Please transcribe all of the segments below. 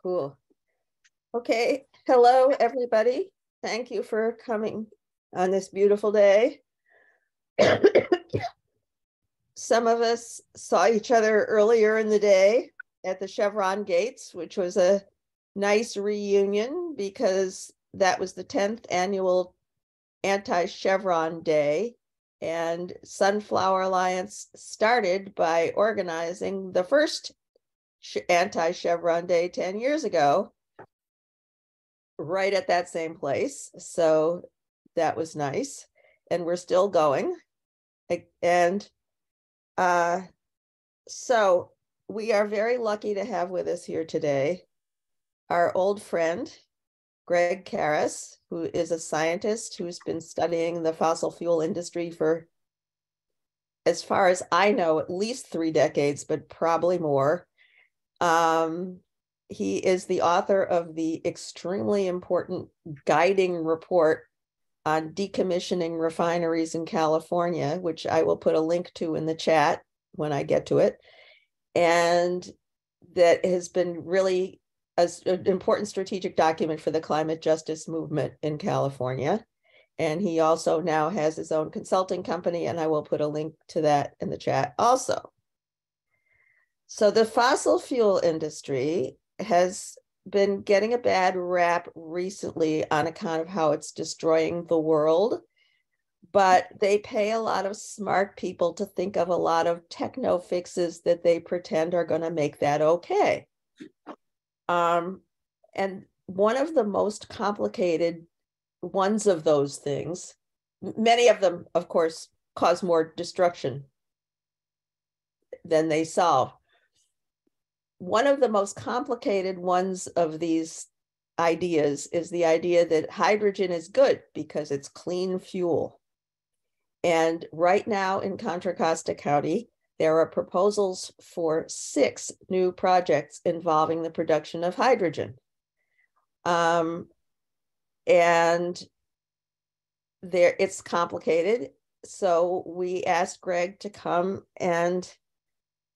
Cool. Okay. Hello, everybody. Thank you for coming on this beautiful day. Some of us saw each other earlier in the day at the Chevron Gates, which was a nice reunion because that was the 10th annual Anti-Chevron Day. And Sunflower Alliance started by organizing the first Anti-Chevron Day 10 years ago, right at that same place. So that was nice. And we're still going. And so we are very lucky to have with us here today our old friend, Greg Karras, who is a scientist who's been studying the fossil fuel industry for, as far as I know, at least 3 decades, but probably more. He is the author of the extremely important guiding report on decommissioning refineries in California, which I will put a link to in the chat when I get to it. And that has been really an important strategic document for the climate justice movement in California. And he also now has his own consulting company, and I will put a link to that in the chat also. So the fossil fuel industry has been getting a bad rap recently on account of how it's destroying the world, but they pay a lot of smart people to think of a lot of techno fixes that they pretend are going to make that okay. And one of the most complicated ones of those things, many of them, of course, cause more destruction than they solve. One of the most complicated ones of these ideas is the idea that hydrogen is good because it's clean fuel. And right now in Contra Costa County, there are proposals for 6 new projects involving the production of hydrogen. And it's complicated. So we asked Greg to come and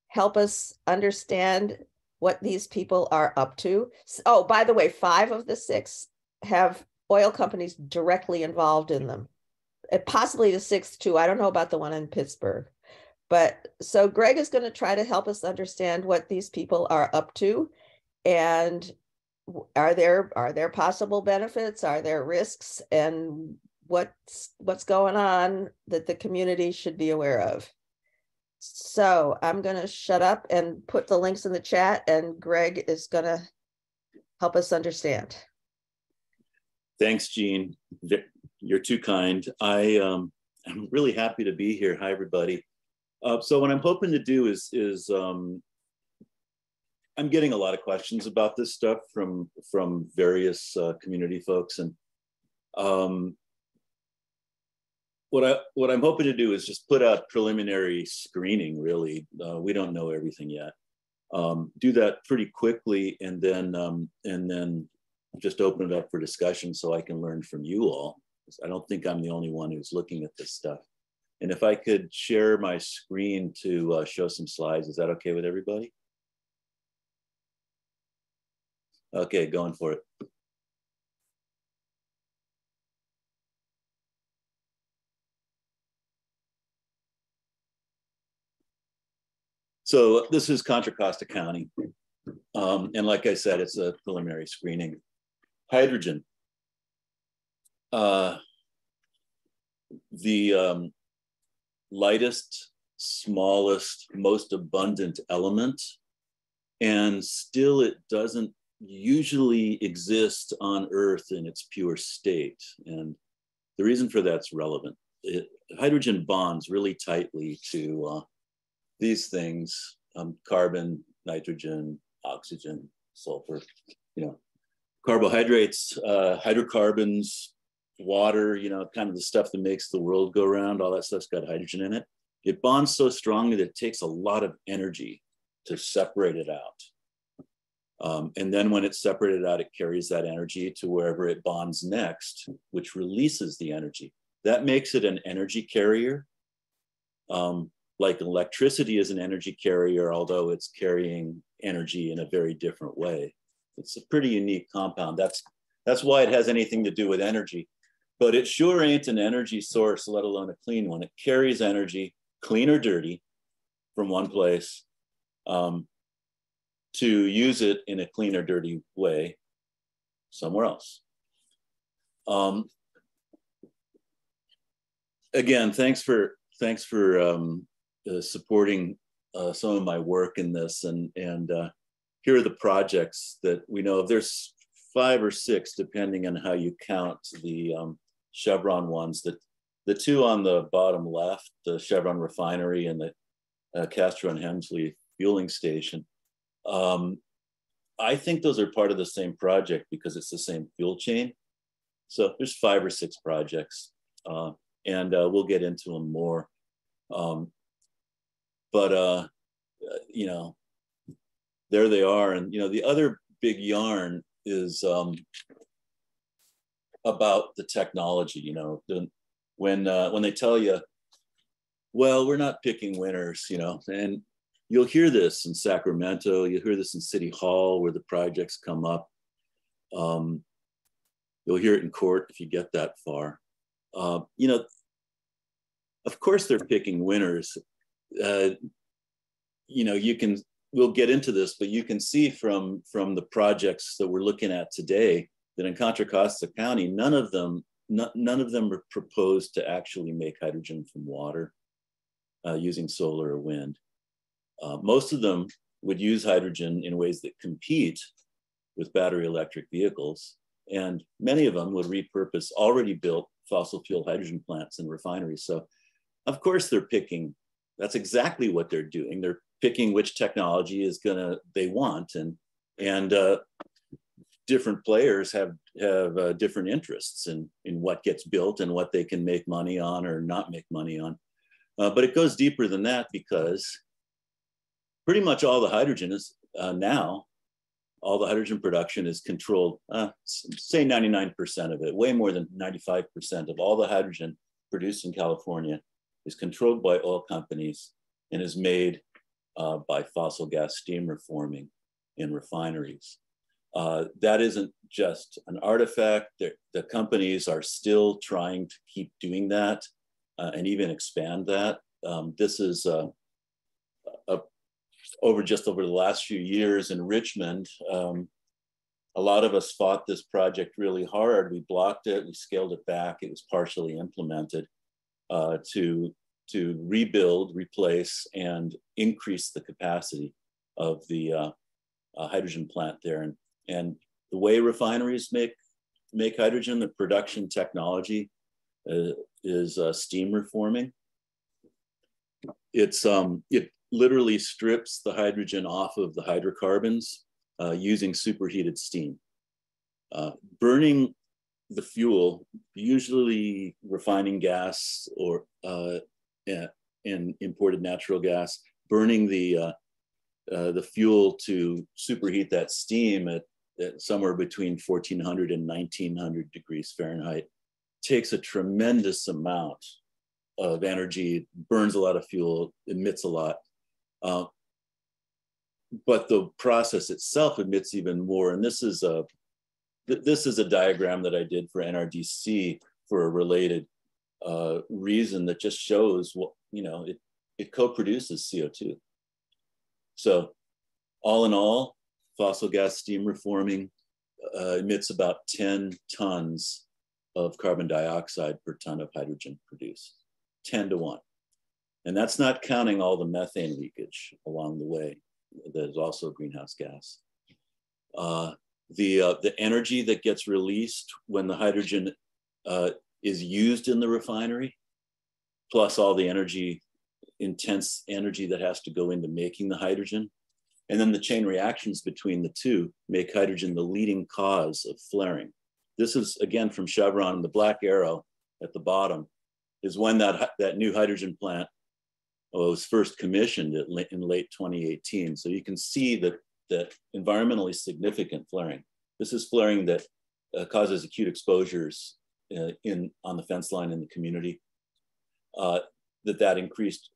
help us understand what these people are up to. Oh, by the way, 5 of the 6 have oil companies directly involved in them. Possibly the 6th too. I don't know about the one in Pittsburg. But so Greg is going to try to help us understand what these people are up to, and are there possible benefits? Are there risks? And what's going on that the community should be aware of? So I'm going to shut up and put the links in the chat, and Greg is going to help us understand. Thanks, Jean. You're too kind. I'm really happy to be here. Hi, everybody. So what I'm hoping to do is I'm getting a lot of questions about this stuff from various community folks, and what I'm hoping to do is just put out preliminary screening. Really, we don't know everything yet. Do that pretty quickly, and then just open it up for discussion so I can learn from you all. I don't think I'm the only one who's looking at this stuff. And if I could share my screen to show some slides, is that okay with everybody? Okay, going for it. So this is Contra Costa County. And like I said, it's a preliminary screening. Hydrogen. The lightest, smallest, most abundant element, and still it doesn't usually exist on Earth in its pure state. And the reason for that's relevant. Hydrogen bonds really tightly to these things, carbon, nitrogen, oxygen, sulfur, carbohydrates, hydrocarbons, water, kind of the stuff that makes the world go round, all that stuff's got hydrogen in it. It bonds so strongly that it takes a lot of energy to separate it out. And then when it's separated out, it carries that energy to wherever it bonds next, which releases the energy. That makes it an energy carrier. Like electricity is an energy carrier, although it's carrying energy in a very different way. It's a pretty unique compound. That's why it has anything to do with energy. But it sure ain't an energy source, let alone a clean one. It carries energy, clean or dirty, from one place to use it in a clean or dirty way somewhere else. Again, thanks for supporting some of my work in this, and here are the projects that we know of. There's 5 or 6, depending on how you count the Chevron ones. The 2 on the bottom left, the Chevron refinery and the Castro and Hemsley fueling station. I think those are part of the same project because it's the same fuel chain. So there's 5 or 6 projects, and we'll get into them more. You know, there they are. And, you know, the other big yarn is about the technology. You know, when they tell you, well, we're not picking winners, you know, and you'll hear this in Sacramento, you'll hear this in City Hall where the projects come up. You'll hear it in court if you get that far. You know, of course they're picking winners. You know, we'll get into this, but you can see from the projects that we're looking at today that in Contra Costa County, none of them are proposed to actually make hydrogen from water using solar or wind. Most of them would use hydrogen in ways that compete with battery electric vehicles, and many of them would repurpose already built fossil fuel hydrogen plants and refineries. So of course they're picking, that's exactly what they're doing. They're picking which technology they want, and different players have different interests in what gets built and what they can make money on or not make money on. But it goes deeper than that, because pretty much all the hydrogen is now, all the hydrogen production is controlled, say 99% of it, way more than 95% of all the hydrogen produced in California is controlled by oil companies and is made by fossil gas steam reforming in refineries. That isn't just an artifact. The companies are still trying to keep doing that and even expand that. This is over the last few years in Richmond. A lot of us fought this project really hard. We blocked it, we scaled it back. It was partially implemented to rebuild, replace, and increase the capacity of the hydrogen plant there. And the way refineries make hydrogen, the production technology is steam reforming. It literally strips the hydrogen off of the hydrocarbons using superheated steam. Burning the fuel, usually refining gas or and imported natural gas, burning the fuel to superheat that steam at somewhere between 1400 and 1900 degrees Fahrenheit takes a tremendous amount of energy, burns a lot of fuel, emits a lot. But the process itself emits even more. And this is a diagram that I did for NRDC for a related reason that just shows what, you know, it co-produces CO2. So all in all, fossil gas steam reforming emits about 10 tons of carbon dioxide per ton of hydrogen produced, 10 to 1. And that's not counting all the methane leakage along the way. That is also greenhouse gas. The energy that gets released when the hydrogen is used in the refinery, plus all the intense energy that has to go into making the hydrogen. And then the chain reactions between the two make hydrogen the leading cause of flaring. This is, again, from Chevron, and the black arrow at the bottom is when that new hydrogen plant was first commissioned in late 2018. So you can see that environmentally significant flaring. This is flaring that causes acute exposures on the fence line in the community. That increased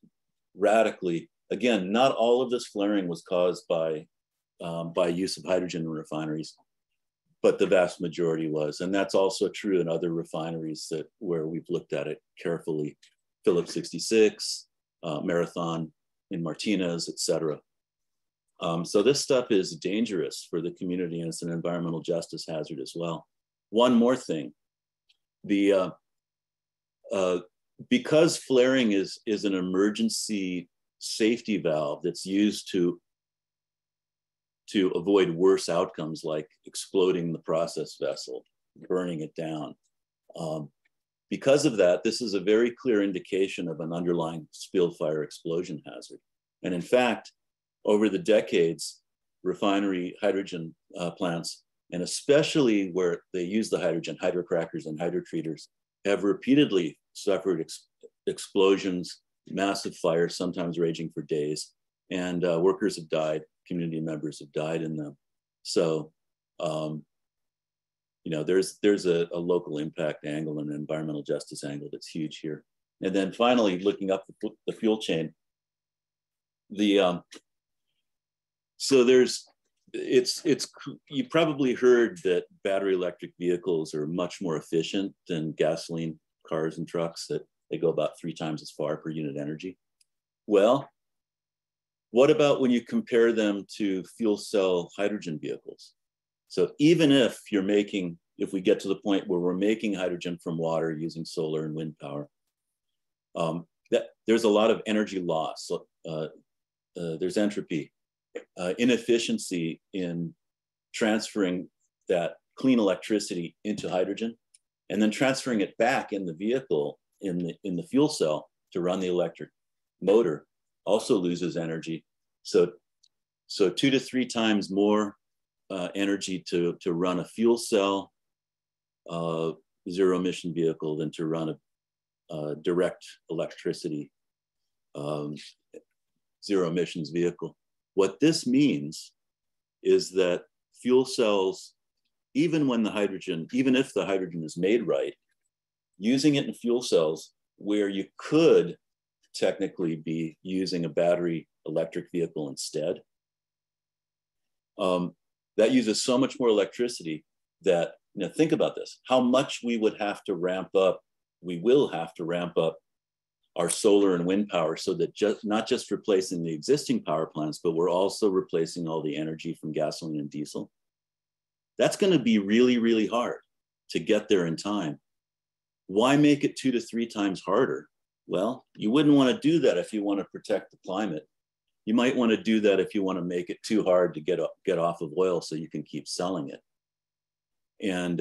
radically. Again, not all of this flaring was caused by by use of hydrogen in refineries, but the vast majority was. And that's also true in other refineries where we've looked at it carefully. Phillips 66, Marathon in Martinez, et cetera. So this stuff is dangerous for the community, and it's an environmental justice hazard as well. One more thing, because flaring is an emergency safety valve that's used to avoid worse outcomes like exploding the process vessel, burning it down. Because of that, this is a very clear indication of an underlying spill fire explosion hazard. And in fact, over the decades, refinery hydrogen plants, and especially where they use the hydrogen, hydrocrackers and hydrotreaters, have repeatedly suffered explosions, massive fires, sometimes raging for days, and workers have died, community members have died in them. So, you know, there's a local impact angle and an environmental justice angle that's huge here. And then finally, looking up the fuel chain, so you probably heard that battery electric vehicles are much more efficient than gasoline cars and trucks, that they go about 3 times as far per unit energy. Well, what about when you compare them to fuel cell hydrogen vehicles? So even if we get to the point where we're making hydrogen from water using solar and wind power, there's a lot of energy loss. There's entropy, inefficiency in transferring that clean electricity into hydrogen, and then transferring it back in the vehicle, in the fuel cell to run the electric motor, also loses energy. So 2 to 3 times more energy to run a fuel cell zero emission vehicle than to run a direct electricity zero emissions vehicle. What this means is that fuel cells, even if the hydrogen is made right, using it in fuel cells where you could technically be using a battery electric vehicle instead, that uses so much more electricity that, think about this, how much we will have to ramp up our solar and wind power, so that not just replacing the existing power plants, but we're also replacing all the energy from gasoline and diesel. That's going to be really, really hard to get there in time. Why make it 2 to 3 times harder? Well, you wouldn't want to do that if you want to protect the climate. You might want to do that if you want to make it too hard to get off of oil so you can keep selling it. And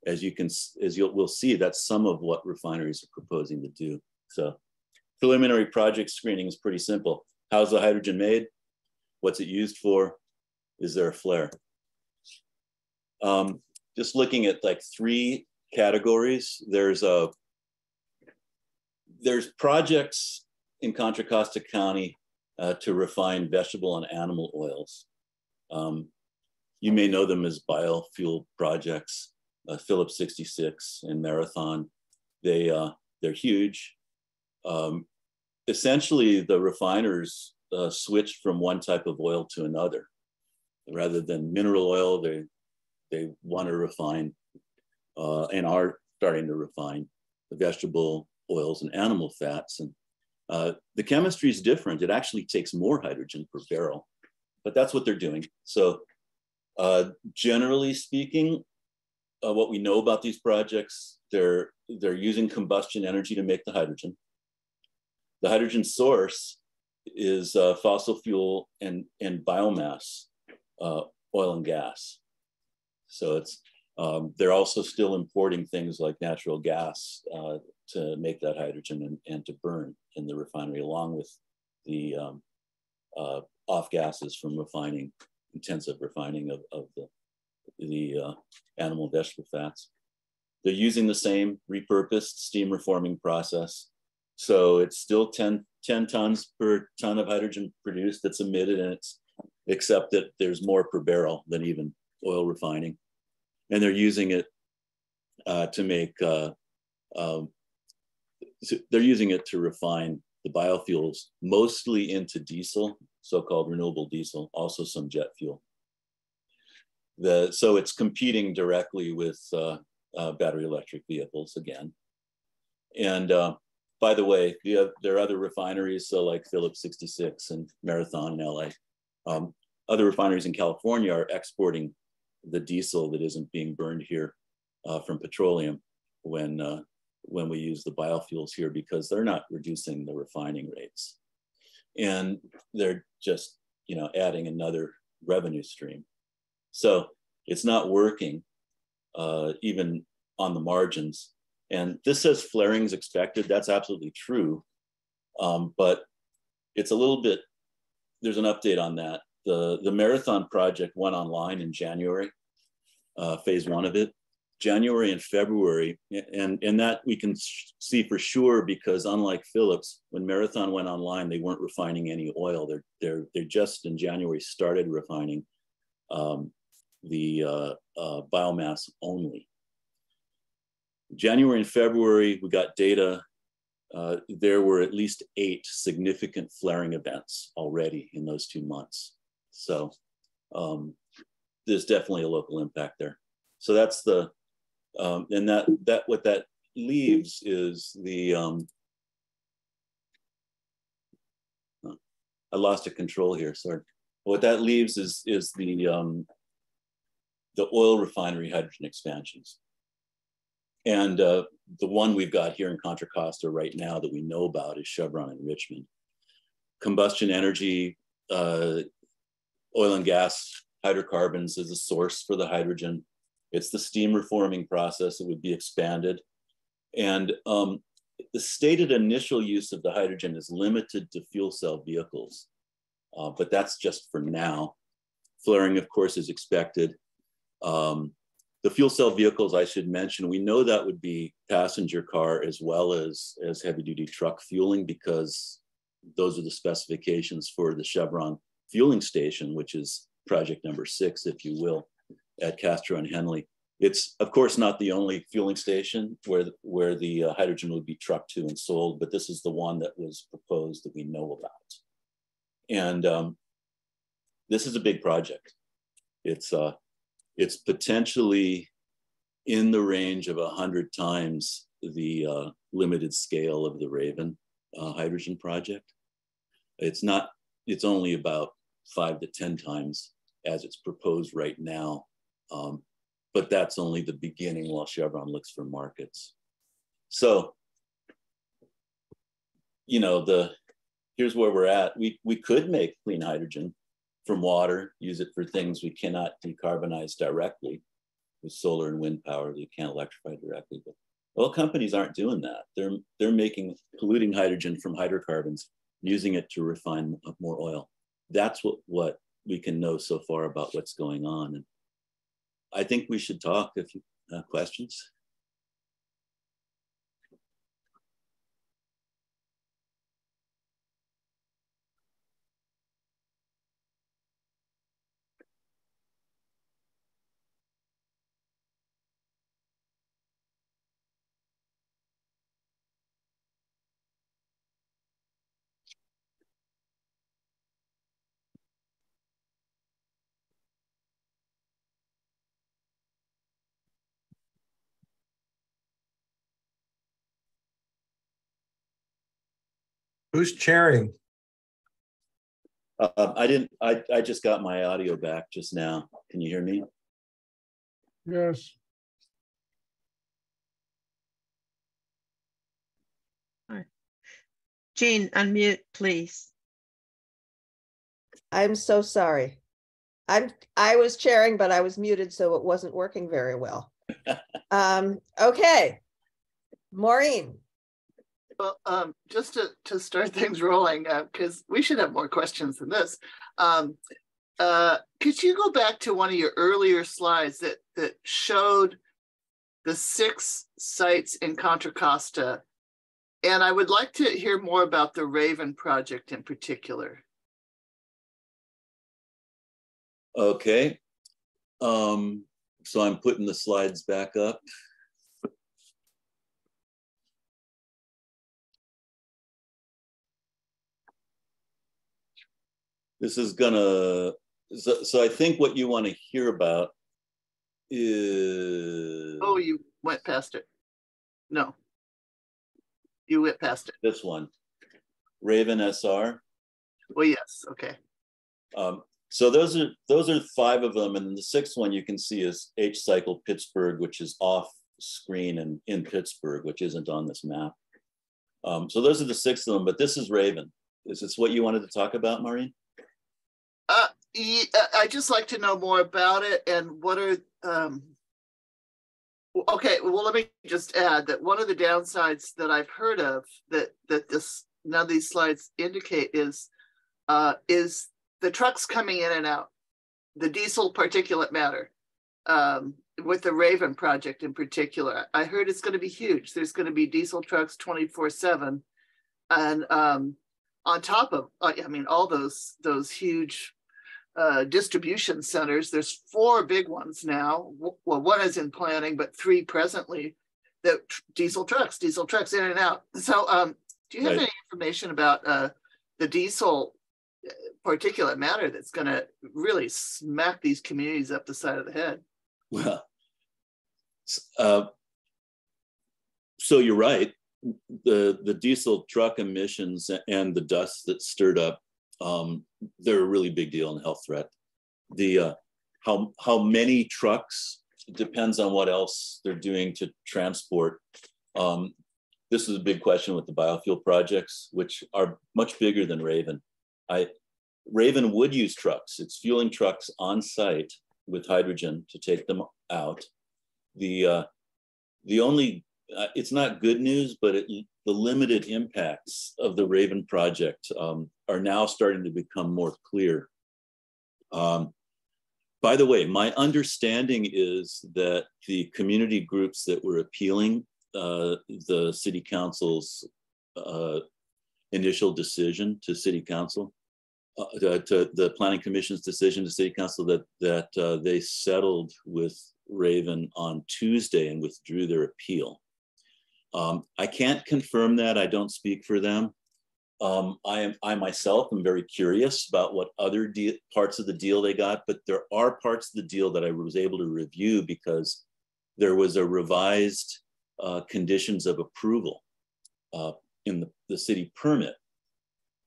we'll see, that's some of what refineries are proposing to do. So preliminary project screening is pretty simple. How's the hydrogen made? What's it used for? Is there a flare? Just looking at like 3 categories. There's projects in Contra Costa County to refine vegetable and animal oils. You may know them as biofuel projects, Phillips 66 and Marathon. They're huge. Essentially, the refiners switched from one type of oil to another. Rather than mineral oil, they want to refine and are starting to refine the vegetable oils and animal fats. And the chemistry is different. It actually takes more hydrogen per barrel, but that's what they're doing. So generally speaking, what we know about these projects, they're using combustion energy to make the hydrogen. The hydrogen source is fossil fuel and biomass, oil and gas. So they're also still importing things like natural gas to make that hydrogen and to burn in the refinery, along with the off gases from intensive refining of the animal and vegetable fats. They're using the same repurposed steam reforming process. So it's still 10 tons per ton of hydrogen produced that's emitted, and except that there's more per barrel than even oil refining. And they're using it to make, they're using it to refine the biofuels, mostly into diesel, so-called renewable diesel, also some jet fuel. So it's competing directly with battery electric vehicles again. And by the way, there are other refineries, so like Phillips 66 and Marathon in LA. Other refineries in California are exporting the diesel that isn't being burned here from petroleum when we use the biofuels here, because they're not reducing the refining rates. And they're just, adding another revenue stream. So it's not working, even on the margins. And this says flaring is expected. That's absolutely true. But it's a little bit, there's an update on that. The Marathon project went online in January, phase one of it, January and February. And that we can see for sure, because unlike Phillips, when Marathon went online, they weren't refining any oil. They just in January started refining the biomass only. January and February, we got data. There were at least 8 significant flaring events already in those 2 months. So there's definitely a local impact there. So that's the, and that what that leaves is the, I lost a control here, sorry. What that leaves is the oil refinery hydrogen expansions. And the one we've got here in Contra Costa right now that we know about is Chevron in Richmond. Combustion energy, oil and gas, hydrocarbons is a source for the hydrogen. It's the steam reforming process that would be expanded. And the stated initial use of the hydrogen is limited to fuel cell vehicles, but that's just for now. Flaring, of course, is expected. The fuel cell vehicles, I should mention, we know that would be passenger car as well as heavy duty truck fueling, because those are the specifications for the Chevron fueling station, which is project number 6, if you will, at Castro and Henley. It's of course not the only fueling station where the hydrogen would be trucked to and sold, but this is the one that was proposed that we know about. And this is a big project. It's potentially in the range of 100 times the limited scale of the Raven hydrogen project. It's only about 5 to 10 times as it's proposed right now. But that's only the beginning while Chevron looks for markets. So, here's where we're at. We could make clean hydrogen from water, use it for things we cannot decarbonize directly with solar and wind power that you can't electrify directly. But oil companies aren't doing that. They're making polluting hydrogen from hydrocarbons, using it to refine more oil. That's what we can know so far about what's going on. And I think we should talk if you have questions. Who's chairing? I just got my audio back just now. Can you hear me? Yes. Jean, unmute, please. I'm so sorry. I was chairing, but I was muted, so it wasn't working very well. Okay, Maureen. Well, just to start things rolling, because we should have more questions than this. Could you go back to one of your earlier slides that showed the 6 sites in Contra Costa? And I would like to hear more about the Raven project in particular. Okay. So I'm putting the slides back up. This is gonna, so I think what you want to hear about Oh, you went past it. No, you went past it. This one, Raven SR. Well, yes, okay. So those are 5 of them, and the 6th one you can see is H cycle Pittsburgh, which is off screen and in Pittsburgh, which isn't on this map. So those are the 6 of them, but this is Raven. Is this what you wanted to talk about, Maureen? Yeah, I'd just like to know more about it and what are, okay, well, let me just add that one of the downsides that I've heard of that this, none of these slides indicate is the trucks coming in and out, the diesel particulate matter, with the Raven project in particular. I heard it's going to be huge. There's going to be diesel trucks 24/7. And on top of, I mean, all those huge distribution centers, there's 4 big ones now. Well, 1 is in planning, but 3 presently, that diesel trucks in and out. So do you have any information about the diesel particulate matter that's going to really smack these communities up the side of the head? Well, so you're right. The diesel truck emissions and the dust that's stirred up, they're a really big deal and a health threat. The how many trucks depends on what else they're doing to transport. This is a big question with the biofuel projects, which are much bigger than Raven. Raven would use trucks. It's fueling trucks on site with hydrogen to take them out. The only, it's not good news, but the limited impacts of the Raven project are now starting to become more clear. By the way, my understanding is that the community groups that were appealing the city council's initial decision to city council, to the planning commission's decision to city council, that they settled with Raven on Tuesday and withdrew their appeal. I can't confirm that. I don't speak for them. I myself am very curious about what other parts of the deal they got, but there are parts of the deal that I was able to review because there was a revised conditions of approval in the city permit.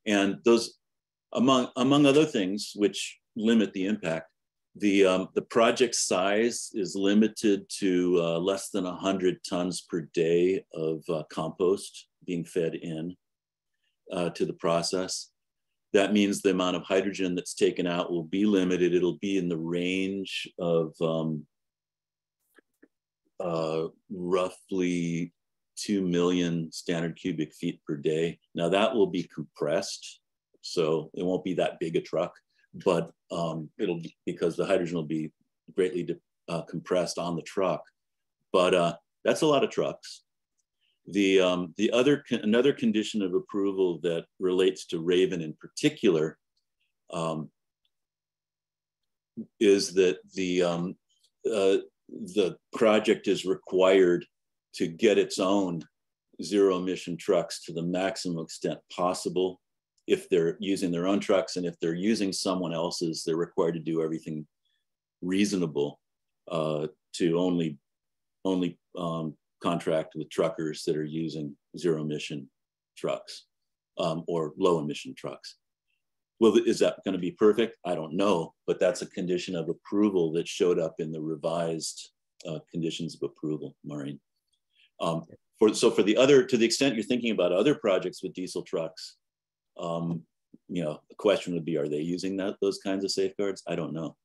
And those, among other things, which limit the impact, the project size is limited to less than 100 tons per day of compost being fed in to the process. That means the amount of hydrogen that's taken out will be limited. It'll be in the range of roughly 2 million standard cubic feet per day. Now that will be compressed, so it won't be that big a truck, but it'll be, because the hydrogen will be greatly compressed on the truck. But that's a lot of trucks. Another condition of approval that relates to Raven in particular is that the project is required to get its own zero emission trucks to the maximum extent possible. If they're using their own trucks, and if they're using someone else's, they're required to do everything reasonable to only contract with truckers that are using zero emission trucks or low emission trucks. Well, is that going to be perfect? I don't know, but that's a condition of approval that showed up in the revised conditions of approval, Maureen. So for the other, to the extent you're thinking about other projects with diesel trucks, you know, the question would be, are they using those kinds of safeguards? I don't know.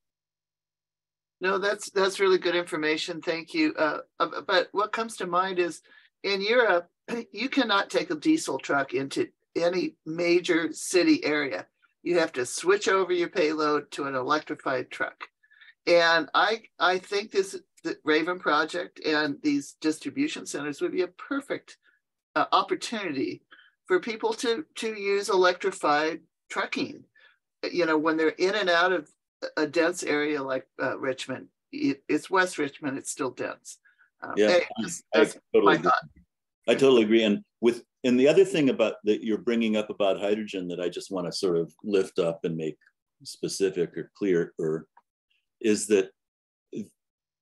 No, that's really good information. Thank you. But what comes to mind is in Europe, you cannot take a diesel truck into any major city area. You have to switch over your payload to an electrified truck. And I think the Raven project and these distribution centers would be a perfect opportunity for people to use electrified trucking. You know, when they're in and out of a dense area like Richmond, it's West Richmond, it's still dense. Yeah, I totally agree. And the other thing about that you're bringing up about hydrogen that I just want to sort of lift up and make specific or clear is that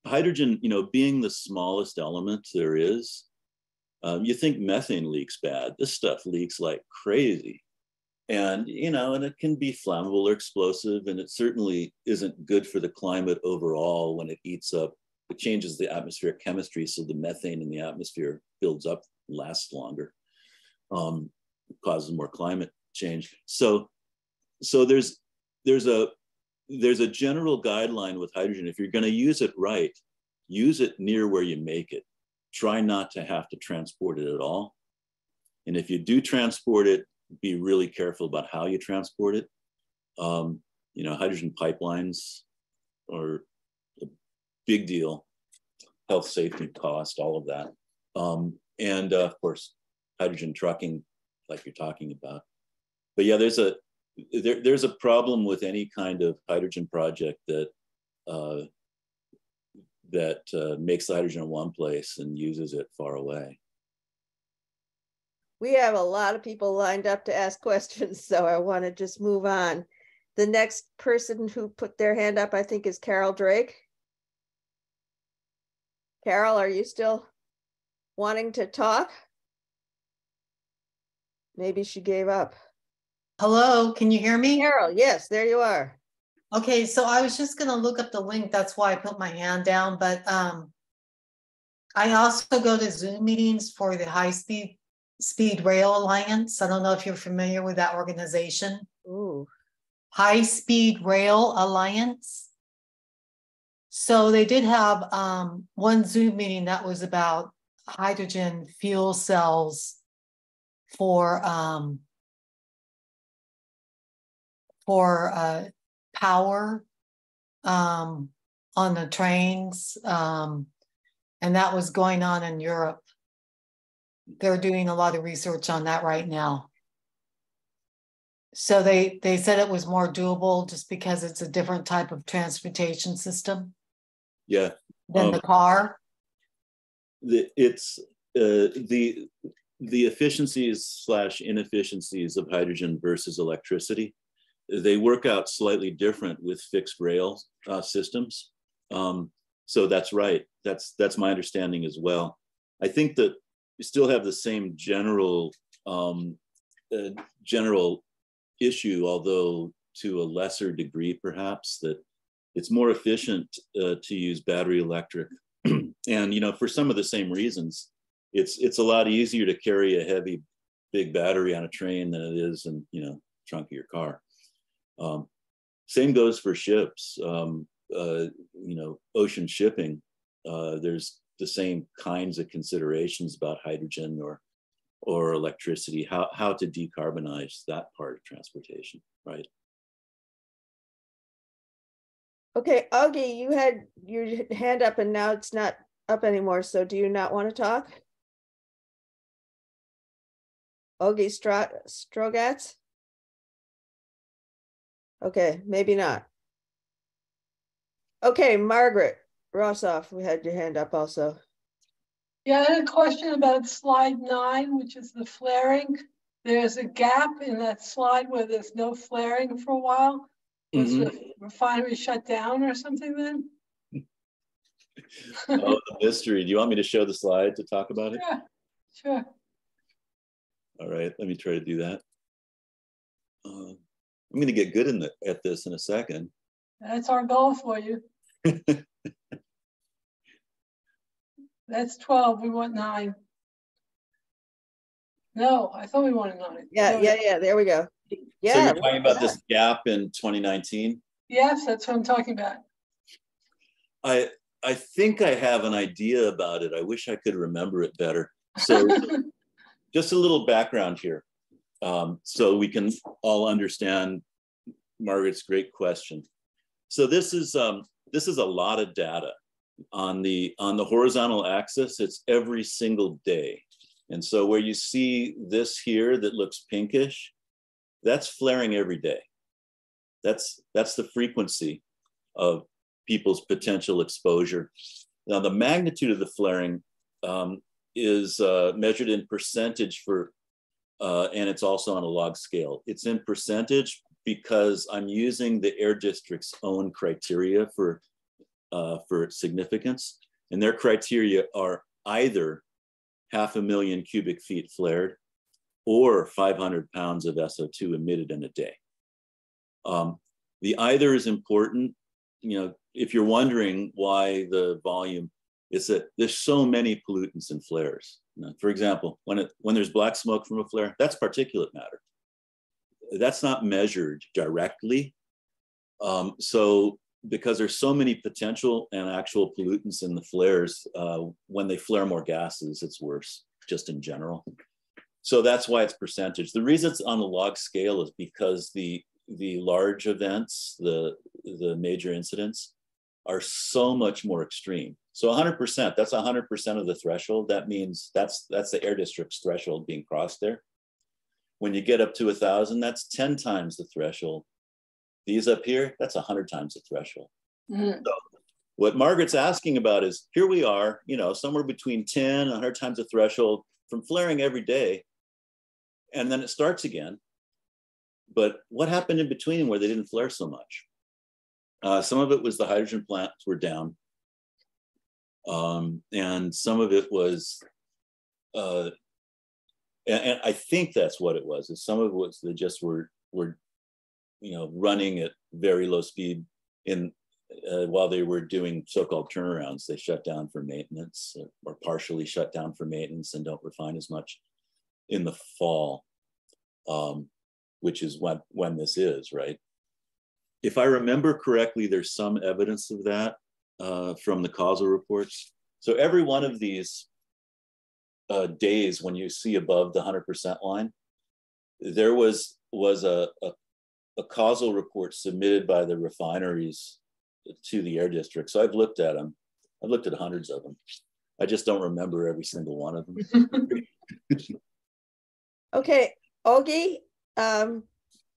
hydrogen, being the smallest element there is, you think methane leaks bad. This stuff leaks like crazy. And, and it can be flammable or explosive, and it certainly isn't good for the climate overall when it eats up. It changes the atmospheric chemistry, so the methane in the atmosphere builds up, lasts longer, causes more climate change. So there's a general guideline with hydrogen. If you're going to use it right, use it near where you make it. Try not to have to transport it at all. And if you do transport it, be really careful about how you transport it. Hydrogen pipelines are a big deal. Health, safety, cost, all of that. And of course, hydrogen trucking, like you're talking about. But yeah, there's a problem with any kind of hydrogen project that makes the hydrogen in one place and uses it far away. We have a lot of people lined up to ask questions, so I want to just move on. The next person who put their hand up, I think, is Carol Drake. Carol, are you still wanting to talk? Maybe she gave up. Hello, can you hear me? Carol, yes, there you are. Okay, so I was just gonna look up the link. That's why I put my hand down. But I also go to Zoom meetings for the High-Speed Rail Alliance. I don't know if you're familiar with that organization. Ooh. High-Speed Rail Alliance. So they did have one Zoom meeting that was about hydrogen fuel cells for power on the trains, and that was going on in Europe. They're doing a lot of research on that right now. So they said it was more doable just because it's a different type of transportation system. Yeah. Than the car. It's the efficiencies / inefficiencies of hydrogen versus electricity. They work out slightly different with fixed rail systems. So that's right. That's my understanding as well. I think that we still have the same general issue, although to a lesser degree, perhaps, that it's more efficient to use battery electric. And, for some of the same reasons, it's a lot easier to carry a heavy, big battery on a train than it is in, trunk of your car. Same goes for ships. Ocean shipping, there's the same kinds of considerations about hydrogen or electricity, how to decarbonize that part of transportation, right? Okay, Augie, you had your hand up and now it's not up anymore. So do you not want to talk? Augie Strogatz? Okay, maybe not. Okay, Margaret Rossoff, we had your hand up also. Yeah, I had a question about slide 9, which is the flaring. There's a gap in that slide where there's no flaring for a while. Was the refinery shut down or something then? Oh, the mystery. Do you want me to show the slide to talk about it? Yeah, sure. All right, let me try to do that. I'm going to get good at this in a second. That's our goal for you. That's 12. We want 9. No, I thought we wanted 9. Yeah. There we go. Yeah. So you're talking about this gap in 2019? Yes, that's what I'm talking about. I think I have an idea about it. I wish I could remember it better. So just a little background here, so we can all understand Margaret's great question. So this is a lot of data. On the horizontal axis, it's every single day. And so where you see this here that looks pinkish, that's flaring every day. That's the frequency of people's potential exposure. Now, the magnitude of the flaring is measured in percentage and it's also on a log scale. It's in percentage because I'm using the Air District's own criteria for for significance. And their criteria are either 500,000 cubic feet flared or 500 pounds of SO2 emitted in a day. The either is important. You know, if you're wondering why the volume, it's that there's so many pollutants in flares. You know, for example, when there's black smoke from a flare, that's particulate matter. That's not measured directly. So because there's so many potential and actual pollutants in the flares, when they flare more gases, it's worse just in general. So that's why it's percentage. The reason it's on a log scale is because the large events, the major incidents, are so much more extreme. So 100%, that's 100% of the threshold. That means that's the air district's threshold being crossed there. When you get up to 1,000, that's 10 times the threshold. These up here, that's 100 times the threshold. So what Margaret's asking about is, here we are, you know, somewhere between 10 and 100 times the threshold from flaring every day. And then it starts again. But what happened in between where they didn't flare so much? Some of it was the hydrogen plants were down. And some of it was, and I think that's what it was. Some of it was they just were you know, running at very low speed while they were doing so-called turnarounds. They shut down for maintenance or partially shut down for maintenance and don't refine as much in the fall, which is when this is, right? If I remember correctly, there's some evidence of that from the causal reports. So every one of these days when you see above the 100% line, there was a causal report submitted by the refineries to the air district. So I've looked at them. I've looked at hundreds of them. I just don't remember every single one of them. Okay, Ogie,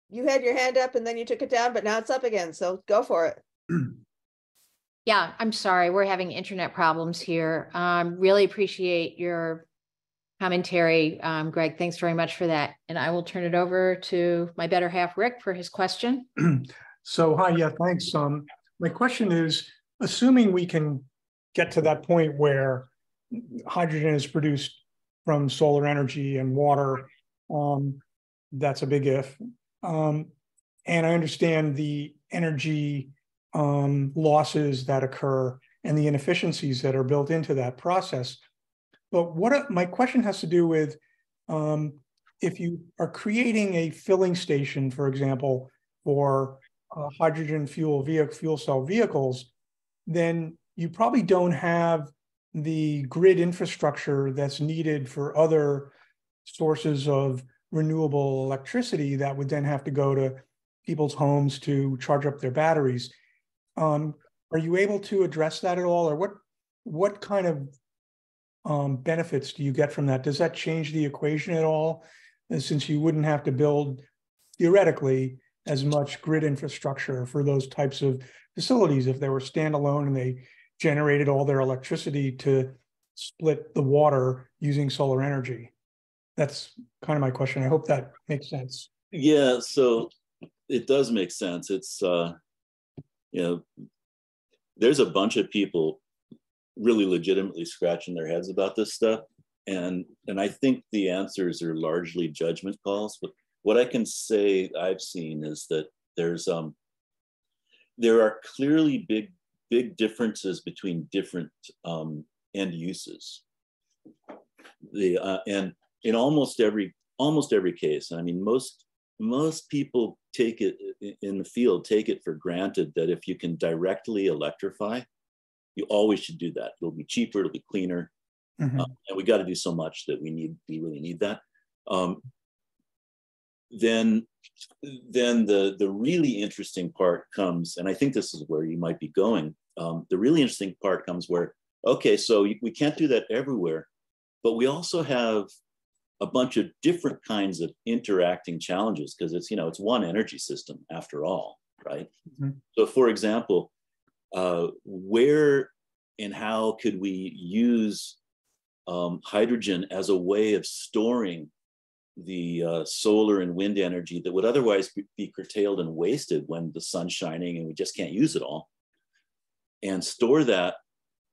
you had your hand up and then you took it down, but now it's up again. So go for it. Yeah, I'm sorry. We're having internet problems here. Really appreciate your commentary, Greg. Thanks very much for that. And I will turn it over to my better half, Rick, for his question. So, hi, yeah, thanks. My question is, assuming we can get to that point where hydrogen is produced from solar energy and water, that's a big if. And I understand the energy losses that occur and the inefficiencies that are built into that process. But my question has to do with if you are creating a filling station, for example, for hydrogen fuel cell vehicles, then you probably don't have the grid infrastructure that's needed for other sources of renewable electricity that would then have to go to people's homes to charge up their batteries. Are you able to address that at all, or what kind of benefits do you get from that? Does that change the equation at all, since you wouldn't have to build, theoretically, as much grid infrastructure for those types of facilities if they were standalone and they generated all their electricity to split the water using solar energy? That's kind of my question. I hope that makes sense. Yeah, so it does make sense. It's, you know, there's a bunch of people really legitimately scratching their heads about this stuff. And I think the answers are largely judgment calls. But what I can say I've seen is that there are clearly big differences between different end uses. And in almost every case, I mean, most people take it in the field, take it for granted that if you can directly electrify, you always should do that. It'll be cheaper, it'll be cleaner. Mm-hmm. And we got to do so much that we really need that. Then the really interesting part comes, and I think this is where you might be going. The really interesting part comes where, okay, so we can't do that everywhere, but we also have a bunch of different kinds of interacting challenges because it's, you know, it's one energy system after all, right? Mm-hmm. So for example, where and how could we use hydrogen as a way of storing the solar and wind energy that would otherwise be curtailed and wasted when the sun's shining and we just can't use it all? and store that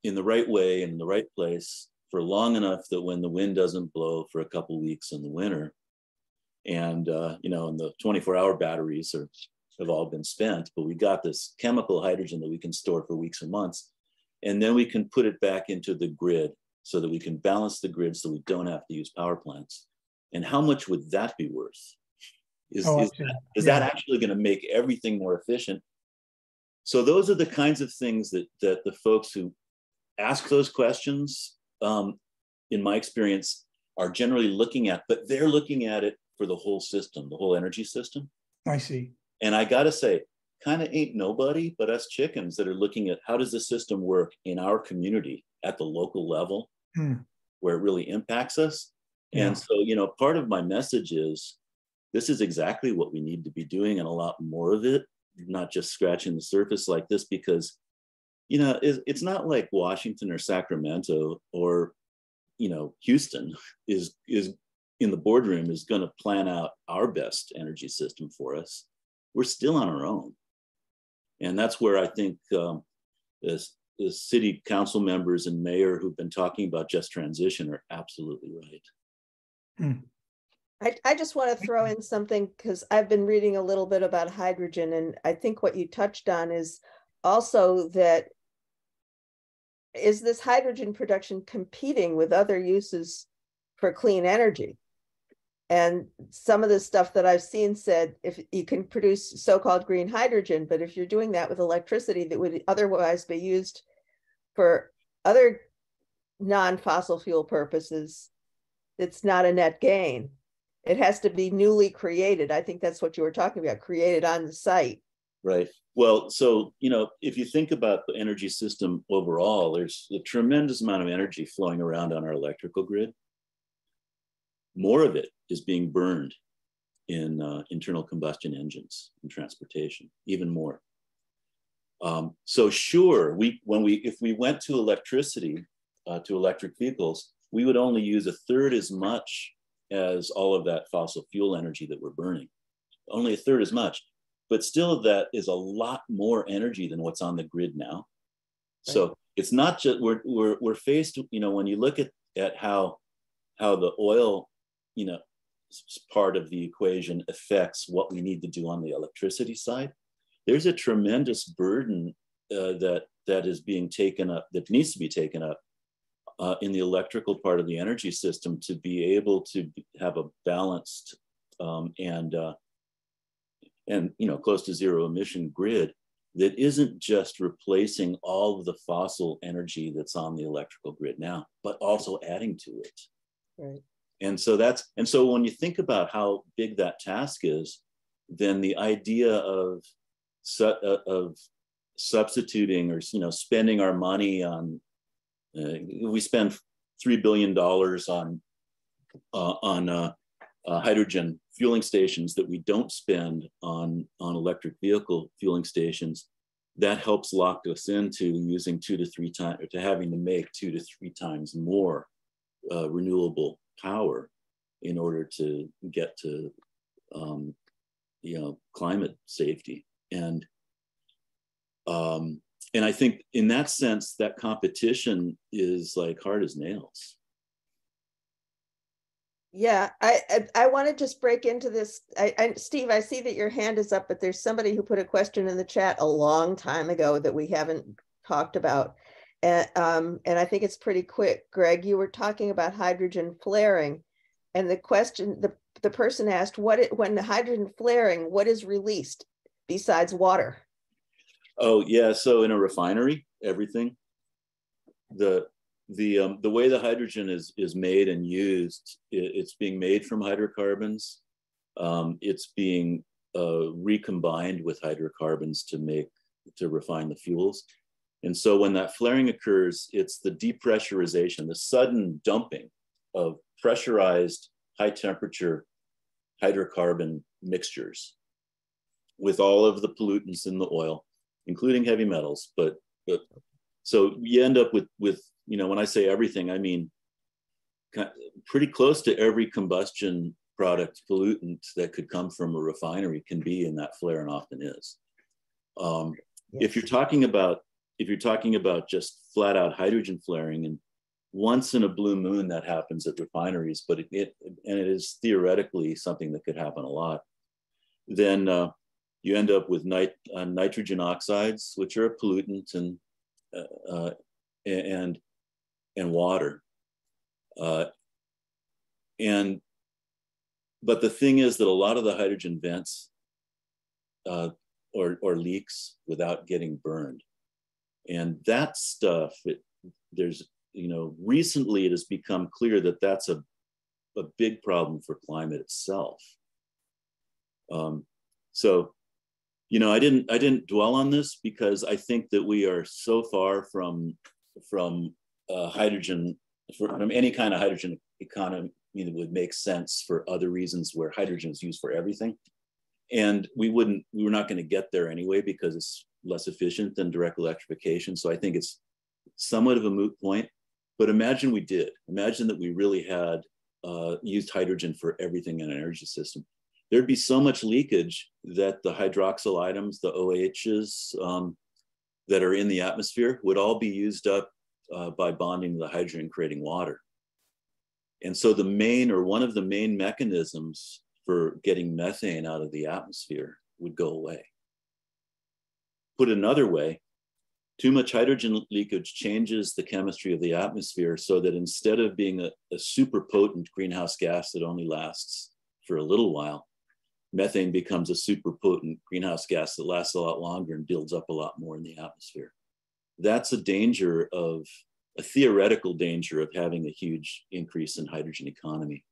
in the right way and in the right place for long enough that when the wind doesn't blow for a couple weeks in the winter, and you know, and the 24-hour batteries have all been spent, but we got this chemical hydrogen that we can store for weeks or months, and then we can put it back into the grid so that we can balance the grid so we don't have to use power plants. And how much would that be worth? Is that actually going to make everything more efficient? So those are the kinds of things that the folks who ask those questions, in my experience, are generally looking at, but they're looking at it for the whole system, the whole energy system. I see. And I got to say, kind of ain't nobody but us chickens that are looking at how does the system work in our community at the local level where it really impacts us. Yeah. And so, you know, part of my message is this is exactly what we need to be doing, and a lot more of it, not just scratching the surface like this, because, you know, it's not like Washington or Sacramento or, you know, Houston is in the boardroom is going to plan out our best energy system for us. We're still on our own. And that's where I think the city council members and mayor who've been talking about just transition are absolutely right. I just want to throw in something, because I've been reading a little bit about hydrogen, and I think what you touched on is also that is this hydrogen production competing with other uses for clean energy? And some of the stuff that I've seen said, if you can produce so-called green hydrogen, but if you're doing that with electricity that would otherwise be used for other non-fossil fuel purposes, it's not a net gain. It has to be newly created. I think that's what you were talking about, created on the site. Right. Well, so, you know, if you think about the energy system overall, there's a tremendous amount of energy flowing around on our electrical grid. More of it is being burned in internal combustion engines and transportation, even more. So sure, if we went to electricity, to electric vehicles, we would only use a third as much as all of that fossil fuel energy that we're burning, only a third as much. But still, that is a lot more energy than what's on the grid now. Right. So it's not just we're faced, you know, when you look at how the oil, you know, part of the equation affects what we need to do on the electricity side. There's a tremendous burden that is being taken up, that needs to be taken up in the electrical part of the energy system to be able to have a balanced and you know, close to zero emission grid that isn't just replacing all of the fossil energy that's on the electrical grid now, but also adding to it. Right. And so when you think about how big that task is, then the idea of substituting or, you know, spending our money on, we spend $3 billion on hydrogen fueling stations that we don't spend on electric vehicle fueling stations. That helps lock us into using 2 to 3 times, or to having to make 2 to 3 times more renewable power in order to get to you know, climate safety. And I think in that sense, that competition is like hard as nails. Yeah, I want to just break into this. Steve, I see that your hand is up, but there's somebody who put a question in the chat a long time ago that we haven't talked about. And I think it's pretty quick. Greg, you were talking about hydrogen flaring, and the question, the person asked, when the hydrogen flaring, what is released besides water? Oh yeah, so in a refinery, everything. The way the hydrogen is made and used, it's being made from hydrocarbons. It's being recombined with hydrocarbons to refine the fuels. And so when that flaring occurs, it's the depressurization, the sudden dumping of pressurized high temperature hydrocarbon mixtures with all of the pollutants in the oil, including heavy metals. But so you end up with, you know, when I say everything, I mean pretty close to every combustion product pollutant that could come from a refinery can be in that flare, and often is. Yes. If you're talking about if you're talking about just flat out hydrogen flaring, and once in a blue moon that happens at refineries, but it is theoretically something that could happen a lot, then you end up with nitrogen oxides, which are a pollutant, and water. But the thing is that a lot of the hydrogen vents or leaks without getting burned. And that stuff, recently it has become clear that that's a big problem for climate itself. So, I didn't dwell on this because I think that we are so far from hydrogen, from any kind of hydrogen economy that would make sense for other reasons where hydrogen is used for everything. And we were not going to get there anyway because it's less efficient than direct electrification. So I think it's somewhat of a moot point. But imagine we did. Imagine that we really had used hydrogen for everything in an energy system. There'd be so much leakage that the hydroxyl items, the OHs that are in the atmosphere would all be used up by bonding to the hydrogen, creating water. And so one of the main mechanisms for getting methane out of the atmosphere would go away. Put another way, too much hydrogen leakage changes the chemistry of the atmosphere so that instead of being a super potent greenhouse gas that only lasts for a little while, methane becomes a super potent greenhouse gas that lasts a lot longer and builds up a lot more in the atmosphere. That's a theoretical danger of having a huge increase in hydrogen economy.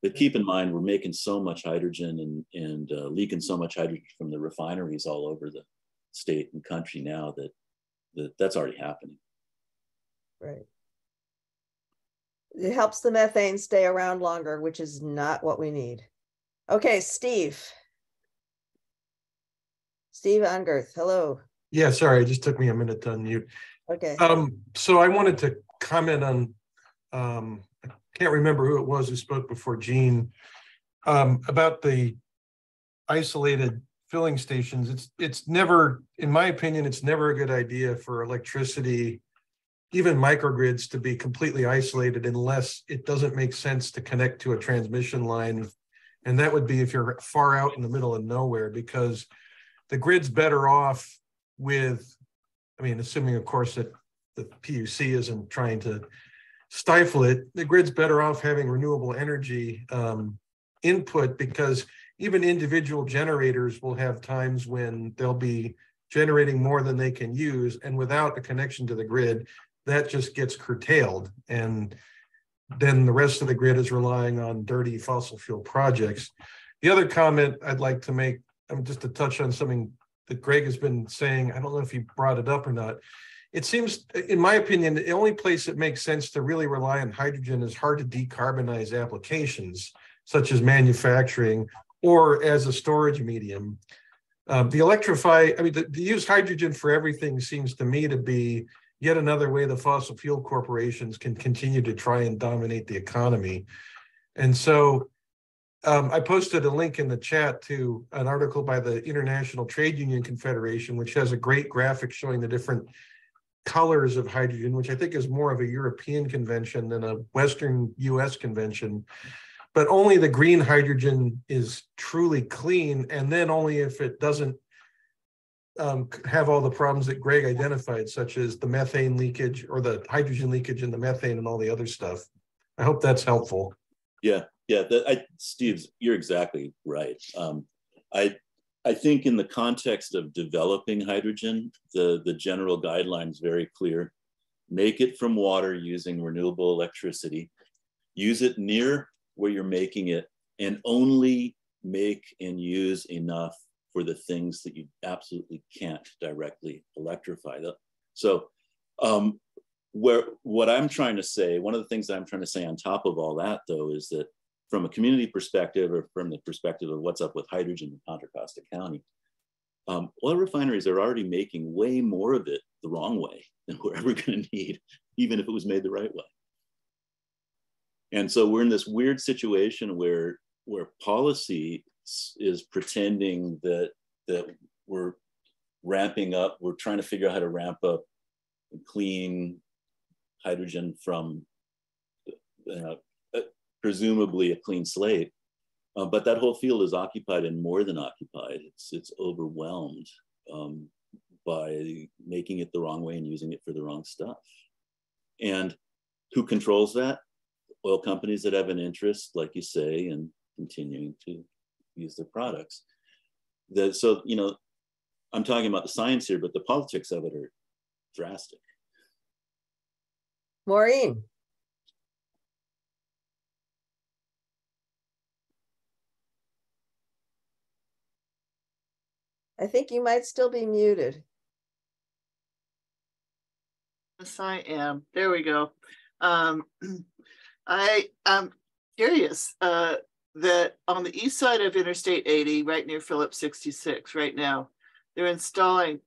But keep in mind, we're making so much hydrogen and leaking so much hydrogen from the refineries all over the state and country now that's already happening. Right. It helps the methane stay around longer, which is not what we need. Okay, Steve Ungerth, hello. Yeah, sorry, it just took me a minute to unmute. Okay. So I wanted to comment on, I can't remember who it was who spoke before Gene, about the isolated filling stations. It's never, in my opinion, it's never a good idea for electricity, even microgrids, to be completely isolated unless it doesn't make sense to connect to a transmission line. And that would be if you're far out in the middle of nowhere, because the grid's better off with, assuming of course that the PUC isn't trying to stifle it, the grid's better off having renewable energy input, because even individual generators will have times when they'll be generating more than they can use, and without a connection to the grid, that just gets curtailed. And then the rest of the grid is relying on dirty fossil fuel projects. The other comment I'd like to make, just to touch on something that Greg has been saying, I don't know if he brought it up or not. It seems, in my opinion, the only place it makes sense to really rely on hydrogen is hard to decarbonize applications, such as manufacturing or as a storage medium. To use hydrogen for everything seems to me to be yet another way the fossil fuel corporations can continue to try and dominate the economy. And so I posted a link in the chat to an article by the International Trade Union Confederation, which has a great graphic showing the different colors of hydrogen, which I think is more of a European convention than a Western US convention. But only the green hydrogen is truly clean, and then only if it doesn't have all the problems that Greg identified, such as the methane leakage or the hydrogen leakage in the methane and all the other stuff. I hope that's helpful. Yeah, Steve, you're exactly right. I think in the context of developing hydrogen, the general guideline is very clear. Make it from water using renewable electricity. Use it near where you're making it, and only make and use enough for the things that you absolutely can't directly electrify. So what I'm trying to say, one of the things that I'm trying to say on top of all that, though, is that from a community perspective, or from the perspective of what's up with hydrogen in Contra Costa County, oil refineries are already making way more of it the wrong way than we're ever going to need, even if it was made the right way. And so we're in this weird situation where policy is pretending that we're ramping up. We're trying to figure out how to ramp up clean hydrogen from presumably a clean slate. But that whole field is occupied and more than occupied. It's overwhelmed by making it the wrong way and using it for the wrong stuff. And who controls that? Oil companies that have an interest, like you say, in continuing to use their products. So, you know, I'm talking about the science here, but the politics of it are drastic. Maureen. I think you might still be muted. Yes, I am. There we go. I am curious that on the east side of Interstate 80, right near Phillips 66, right now, they're installing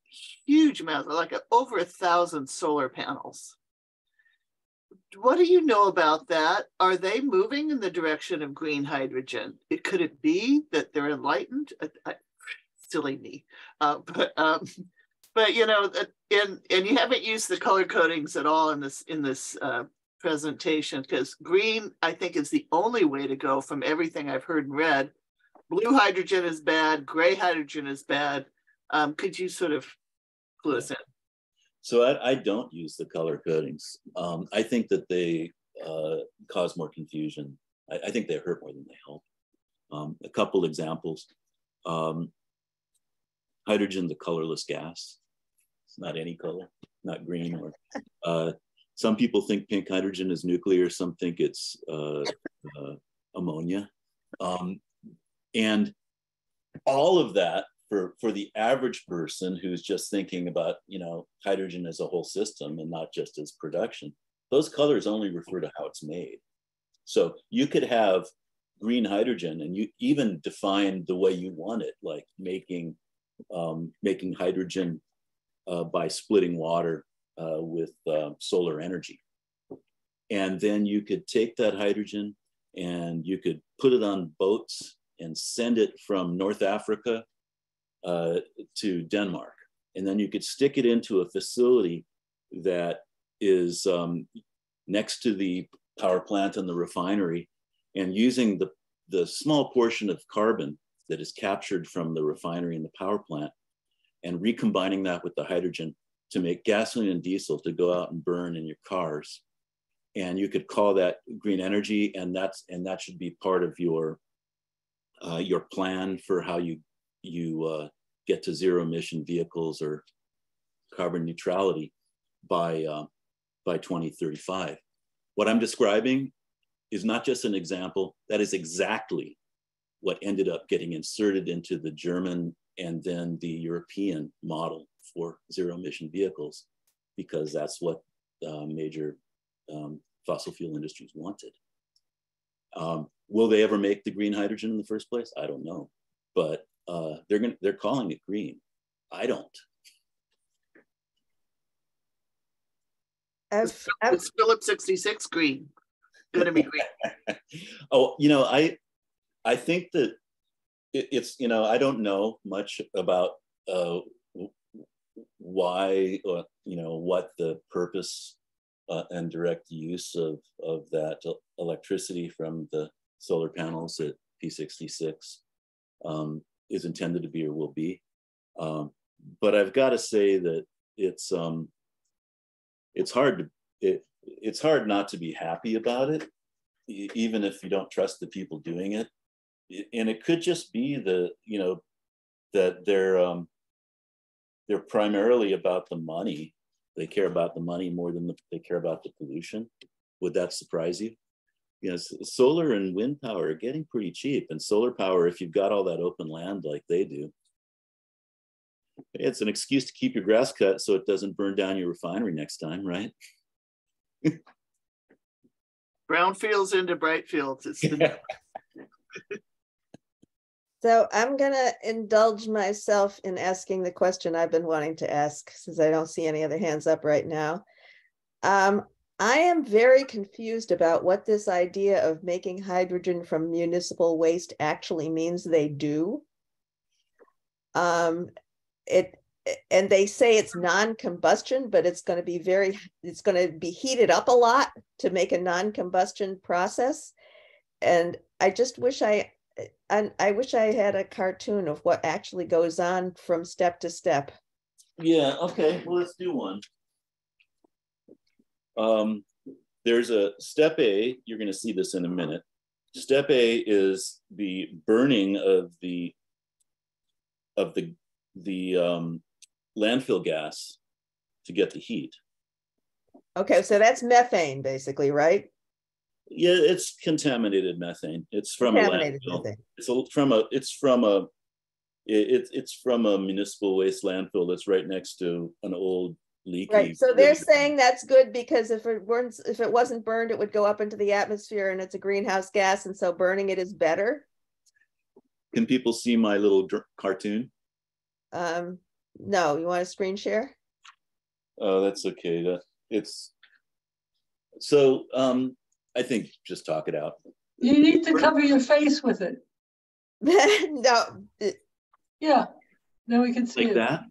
huge amounts, like over 1,000 solar panels. What do you know about that? Are they moving in the direction of green hydrogen? Could it be that they're enlightened? Silly me, but you know, and you haven't used the color codings at all in this presentation, because green, I think, is the only way to go from everything I've heard and read. Blue hydrogen is bad, gray hydrogen is bad. Could you sort of clue us in? So I don't use the color codings. I think that they cause more confusion. I think they hurt more than they help. A couple examples. Hydrogen's a colorless gas. It's not any color, not green. Or some people think pink hydrogen is nuclear. Some think it's ammonia. And all of that for the average person who's just thinking about, you know, hydrogen as a whole system and not just as production, those colors only refer to how it's made. So you could have green hydrogen and you even define the way you want it, like making hydrogen by splitting water with solar energy. And then you could take that hydrogen and you could put it on boats and send it from North Africa to Denmark. And then you could stick it into a facility that is next to the power plant and the refinery, and using the small portion of carbon that is captured from the refinery and the power plant and recombining that with the hydrogen to make gasoline and diesel to go out and burn in your cars. And you could call that green energy, and that should be part of your plan for how you get to zero emission vehicles or carbon neutrality by 2035. What I'm describing is not just an example. That is exactly what ended up getting inserted into the German and then the European model for zero emission vehicles, because that's what major fossil fuel industries wanted. Will they ever make the green hydrogen in the first place? I don't know, but they're calling it green. I don't. It's Phillips 66 green. Gonna be green. Oh, you know, I think that it's, you know, I don't know much about why, you know, what the purpose and direct use of that electricity from the solar panels at P66 is intended to be or will be. But I've got to say that it's hard not to be happy about it, even if you don't trust the people doing it. And it could just be that they're primarily about the money. They care about the money more than they care about the pollution. Would that surprise you? Yes, solar and wind power are getting pretty cheap, and solar power, if you've got all that open land like they do, it's an excuse to keep your grass cut so it doesn't burn down your refinery next time, right? Brown fields into bright fields. It's the... So I'm going to indulge myself in asking the question I've been wanting to ask, since I don't see any other hands up right now. I am very confused about what this idea of making hydrogen from municipal waste actually means they do. and they say it's non-combustion, but it's going to be heated up a lot to make a non-combustion process. And I just wish I wish I had a cartoon of what actually goes on from step to step. Yeah, okay, well, let's do one. There's a step A, you're going to see this in a minute. Step A is the burning of the landfill gas to get the heat. Okay, so that's methane, basically, right? Yeah, it's contaminated methane. It's from a landfill. Methane. It's from a municipal waste landfill that's right next to an old leaky. Right. So they're saying that's good because if it wasn't burned, it would go up into the atmosphere, and it's a greenhouse gas, and so burning it is better. Can people see my little cartoon? No. You want to screen share? Oh, that's okay. It's so. I think just talk it out. You need to cover your face with it. No. Yeah. Then we can see like it. That.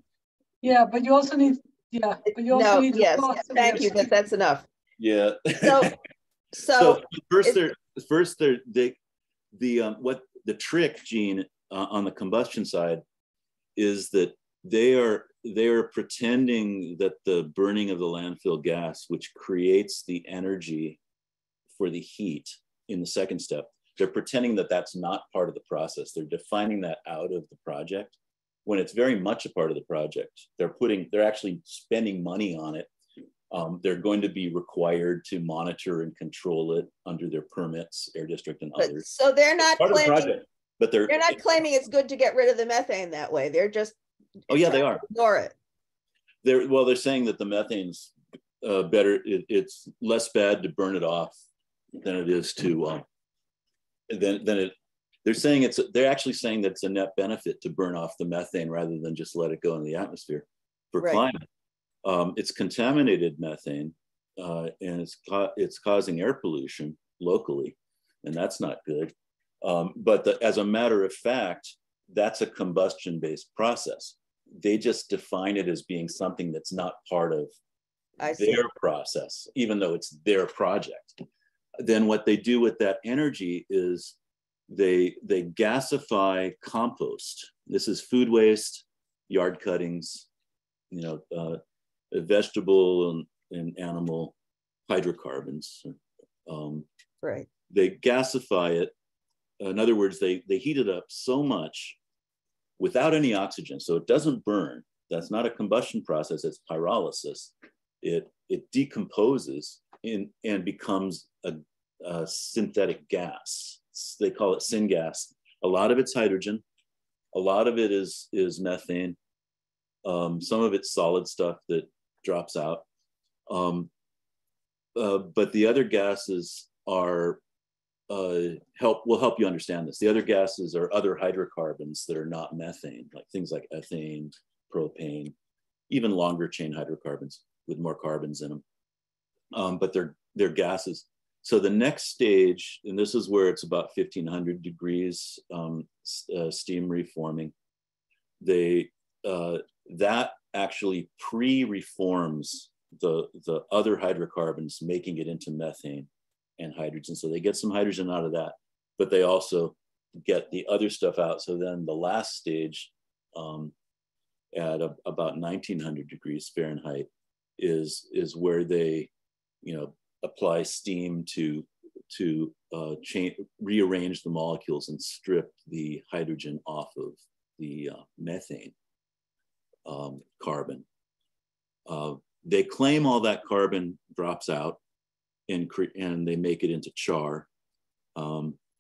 Yeah, but you also need. Yeah, but you also need. Yes. Thank you, but that's enough. Yeah. So first, what the trick, Gene, on the combustion side, is that they are pretending that the burning of the landfill gas, which creates the energy for the heat in the second step, they're pretending that that's not part of the process. They're defining that out of the project when it's very much a part of the project. They're actually spending money on it. They're going to be required to monitor and control it under their permits, Air District and others. So they're not claiming, but they're not claiming it's good to get rid of the methane that way. They're just they are. Ignore it. They're saying that the methane's better. It's less bad to burn it off than it is to they're actually saying that it's a net benefit to burn off the methane rather than just let it go in the atmosphere for climate. It's contaminated methane, and it's causing air pollution locally, and that's not good. But as a matter of fact, that's a combustion-based process. They just define it as being something that's not part of their process, even though it's their project. Then what they do with that energy is they gasify compost. This is food waste, yard cuttings, vegetable and animal hydrocarbons. Right. They gasify it. In other words, they heat it up so much without any oxygen, so it doesn't burn. That's not a combustion process, it's pyrolysis. It decomposes and becomes a synthetic gas. They call it syngas. A lot of it's hydrogen. A lot of it is methane. Some of it's solid stuff that drops out. But the other gases are will help you understand this. The other gases are other hydrocarbons that are not methane, like things like ethane, propane, even longer chain hydrocarbons with more carbons in them. But they're gases. So the next stage, and this is where it's about 1500 degrees steam reforming, that actually pre-reforms the other hydrocarbons, making it into methane and hydrogen. So they get some hydrogen out of that, but they also get the other stuff out. So then the last stage at about 1900 degrees Fahrenheit is where they, apply steam to rearrange the molecules and strip the hydrogen off of the methane carbon. They claim all that carbon drops out and they make it into char.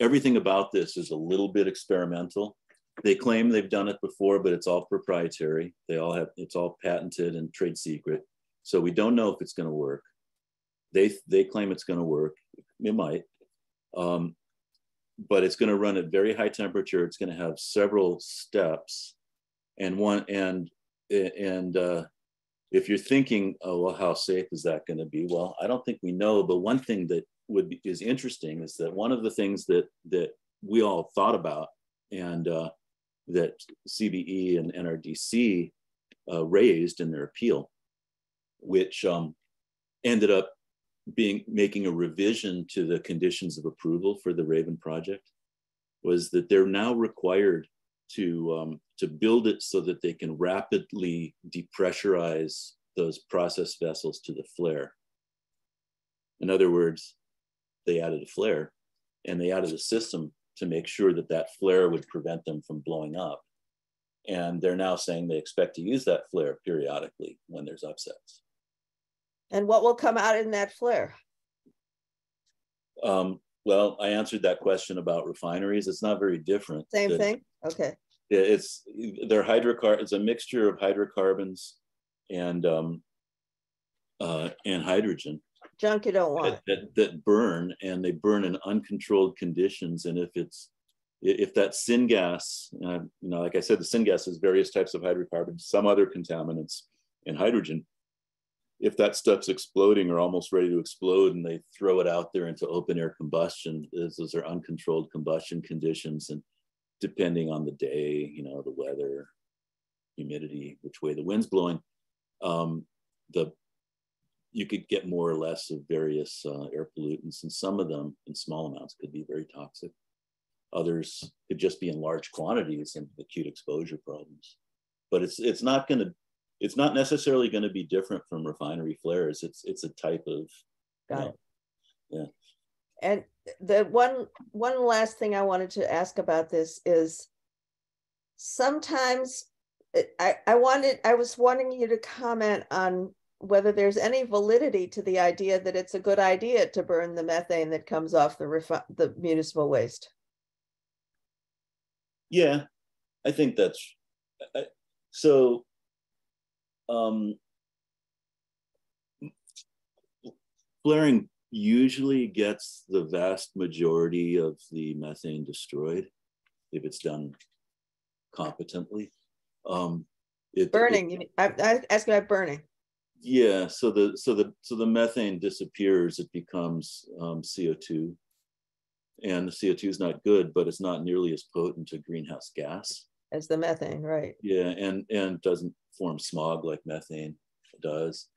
Everything about this is a little bit experimental. They claim they've done it before, but it's all proprietary. It's all patented and trade secret. So we don't know if it's going to work. They claim it's going to work. It might, but it's going to run at very high temperature. It's going to have several steps, and if you're thinking, oh well, how safe is that going to be? Well, I don't think we know. But one thing that is interesting is that one of the things that we all thought about, and that CBE and NRDC raised in their appeal, which ended up making a revision to the conditions of approval for the Raven project, was that they're now required to build it so that they can rapidly depressurize those process vessels to the flare. In other words, they added a flare, and they added a system to make sure that that flare would prevent them from blowing up. And they're now saying they expect to use that flare periodically when there's upsets. And what will come out in that flare? Well, I answered that question about refineries. It's not very different. Same thing? Okay. It's a mixture of hydrocarbons and hydrogen. Junk you don't want. That burn, and they burn in uncontrolled conditions. And if that syngas, like I said, the syngas is various types of hydrocarbons, some other contaminants, and hydrogen. If that stuff's exploding or almost ready to explode, and they throw it out there into open air combustion, those are uncontrolled combustion conditions. And depending on the day, the weather, humidity, which way the wind's blowing, you could get more or less of various air pollutants, and some of them in small amounts could be very toxic. Others could just be in large quantities and acute exposure problems. But it's not necessarily going to be different from refinery flares. It's a type of. Got it. Yeah. And the one last thing I wanted to ask about this is, sometimes I was wanting you to comment on whether there's any validity to the idea that it's a good idea to burn the methane that comes off the municipal waste. Yeah, I think that's so. Flaring usually gets the vast majority of the methane destroyed if it's done competently. Burning. I asked about burning. Yeah, so the methane disappears. It becomes CO2, and the CO2 is not good, but it's not nearly as potent a greenhouse gas as the methane, right? Yeah, and doesn't form smog like methane does.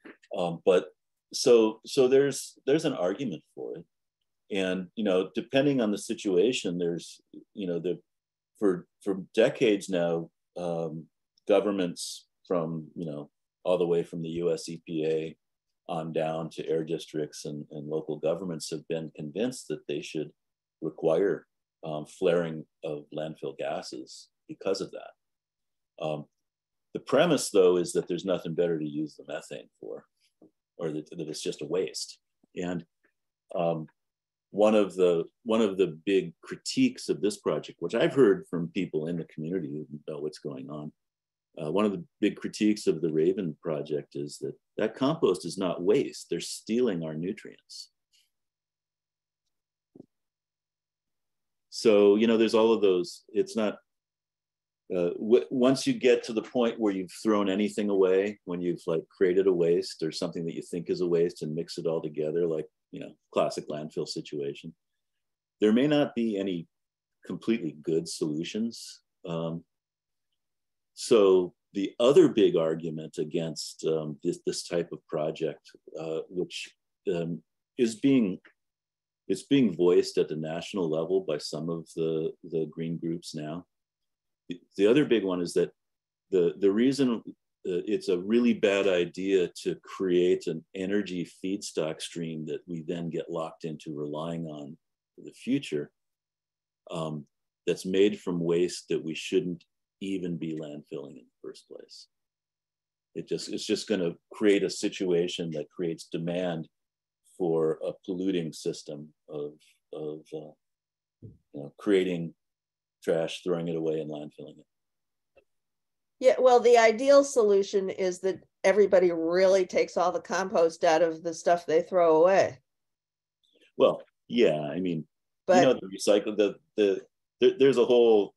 But so there's an argument for it, and depending on the situation, there's for decades now, governments from all the way from the US EPA on down to air districts and local governments have been convinced that they should require flaring of landfill gases because of that. The premise, though, is that there's nothing better to use the methane for, or that it's just a waste. And one of the big critiques of this project, which I've heard from people in the community who know what's going on, one of the big critiques of the Raven project is that compost is not waste. They're stealing our nutrients. So, there's all of those. It's not, once you get to the point where you've thrown anything away, when you've created a waste or something that you think is a waste and mix it all together, classic landfill situation, there may not be any completely good solutions. So the other big argument against this type of project, which is being voiced at the national level by some of the green groups now. The other big one is that the reason it's a really bad idea to create an energy feedstock stream that we then get locked into relying on for the future, that's made from waste that we shouldn't even be landfilling in the first place. It's just going to create a situation that creates demand for a polluting system of creating trash, throwing it away, and landfilling it. Yeah, well, the ideal solution is that everybody really takes all the compost out of the stuff they throw away. Well, yeah, I mean, the recycle, there's a whole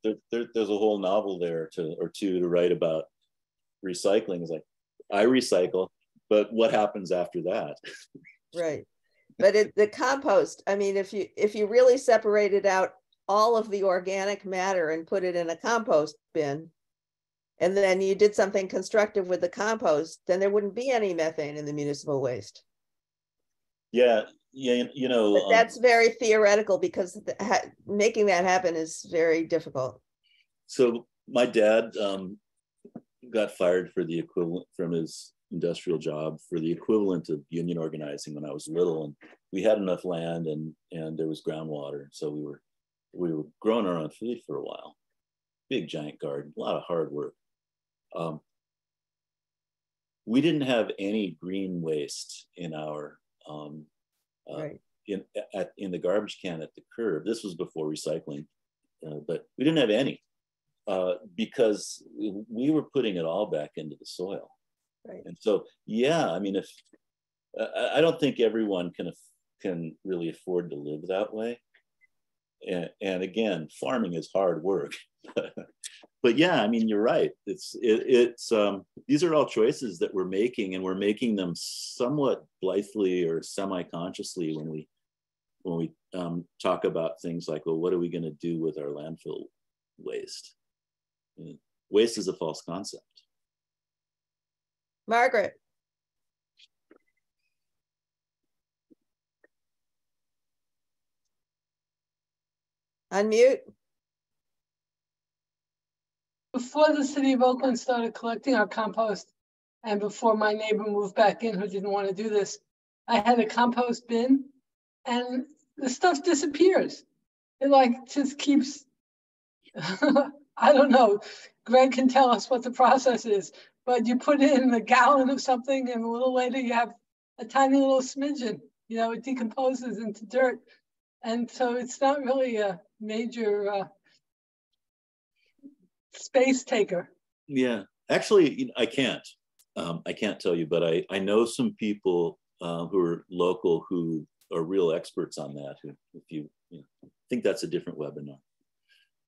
novel there or two to write about recycling. It's I recycle, but what happens after that? Right. But the compost, I mean, if you really separated out all of the organic matter and put it in a compost bin and then you did something constructive with the compost, then there wouldn't be any methane in the municipal waste. Yeah, you know. But that's very theoretical, because making that happen is very difficult. So my dad got fired for the equivalent from his industrial job for the equivalent of union organizing when I was little, and we had enough land and there was groundwater, so we were growing our own food for a while. Big giant garden, a lot of hard work. We didn't have any green waste in our Right. in the garbage can at the curb. This was before recycling, but we didn't have any because we were putting it all back into the soil. Right. And so, yeah, I mean, if I don't think everyone can really afford to live that way. And again, farming is hard work. But yeah, I mean, you're right. It's these are all choices that we're making, and we're making them somewhat blithely or semi-consciously when we talk about things like, well, what are we going to do with our landfill waste? Waste is a false concept. Margaret. Unmute. Before the city of Oakland started collecting our compost, and before my neighbor moved back in who didn't want to do this, I had a compost bin, and the stuff disappears. It like just keeps, I don't know, Greg can tell us what the process is, but you put in a gallon of something and a little later you have a tiny little smidgen, you know, it decomposes into dirt. And so it's not really a major space taker. Yeah, actually, I can't tell you, but I know some people who are local who are real experts on that. If you I think that's a different webinar.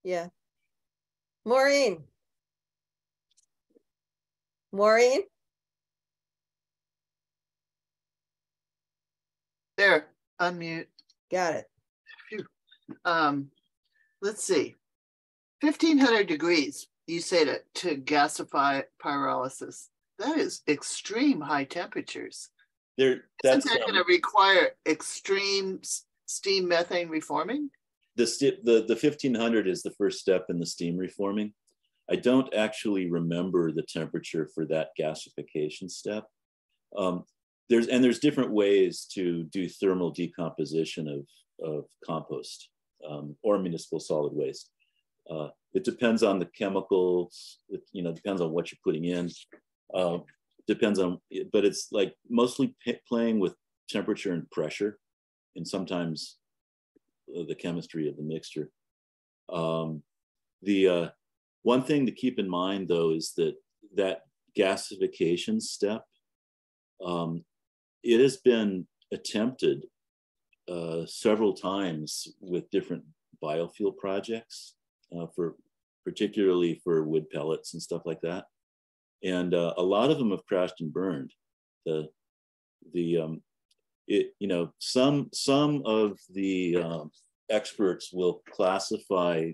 Yeah. Maureen. Maureen? There, unmute. Got it. Phew. Let's see. 1500 degrees, you say to gasify pyrolysis. That is extreme high temperatures. Isn't that going to require extreme steam methane reforming? The 1500 is the first step in the steam reforming. I don't actually remember the temperature for that gasification step. There's different ways to do thermal decomposition of compost or municipal solid waste. It depends on the chemicals. Depends on what you're putting in. Depends on, but it's like mostly playing with temperature and pressure, and sometimes the chemistry of the mixture. The one thing to keep in mind, though, is that gasification step, it has been attempted several times with different biofuel projects, particularly for wood pellets and stuff like that. And a lot of them have crashed and burned. Some of the experts will classify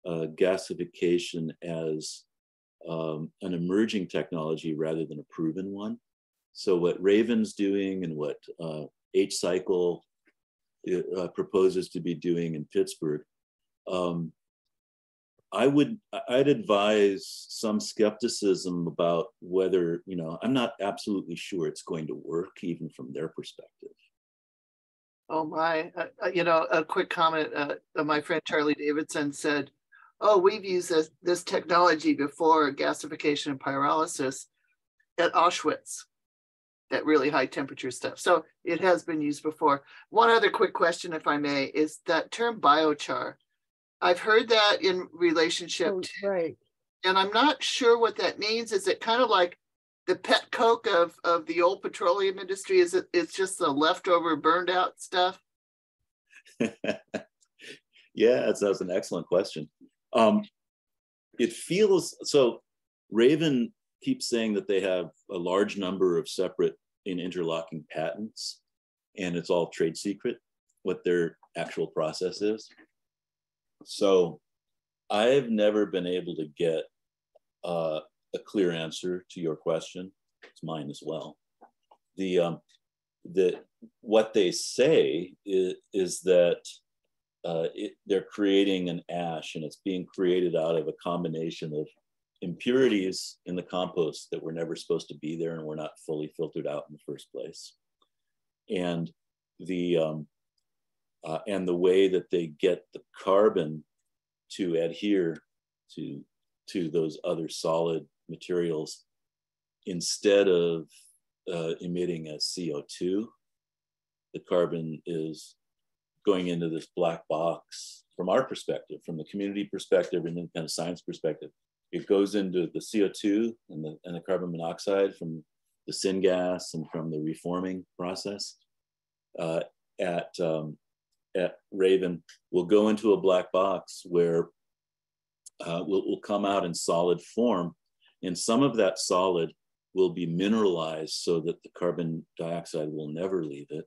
gasification as an emerging technology rather than a proven one. So what Raven's doing and what H-Cycle proposes to be doing in Pittsburgh, I'd advise some skepticism about whether, I'm not absolutely sure it's going to work even from their perspective. Oh my, a quick comment. My friend Charlie Davidson said, oh, we've used this technology before, gasification and pyrolysis at Auschwitz, that really high temperature stuff. So it has been used before. One other quick question, if I may, is that term biochar. I've heard that in relationship to, right. And I'm not sure what that means. Is it kind of like the pet coke of the old petroleum industry? It's just the leftover burned out stuff? Yeah, that's an excellent question. It feels, so Raven keeps saying that they have a large number of separate and interlocking patents, and it's all trade secret, what their actual process is. So I've never been able to get a clear answer to your question. It's mine as well. What they say is that they're creating an ash, and it's being created out of a combination of impurities in the compost that were never supposed to be there and were not fully filtered out in the first place. And the way that they get the carbon to adhere to those other solid materials, instead of emitting as CO2, the carbon is going into this black box. From our perspective, from the community perspective and then kind of science perspective, it goes into the CO2 and the carbon monoxide from the syngas and from the reforming process at Raven will go into a black box where will come out in solid form, and some of that solid will be mineralized so that the carbon dioxide will never leave it,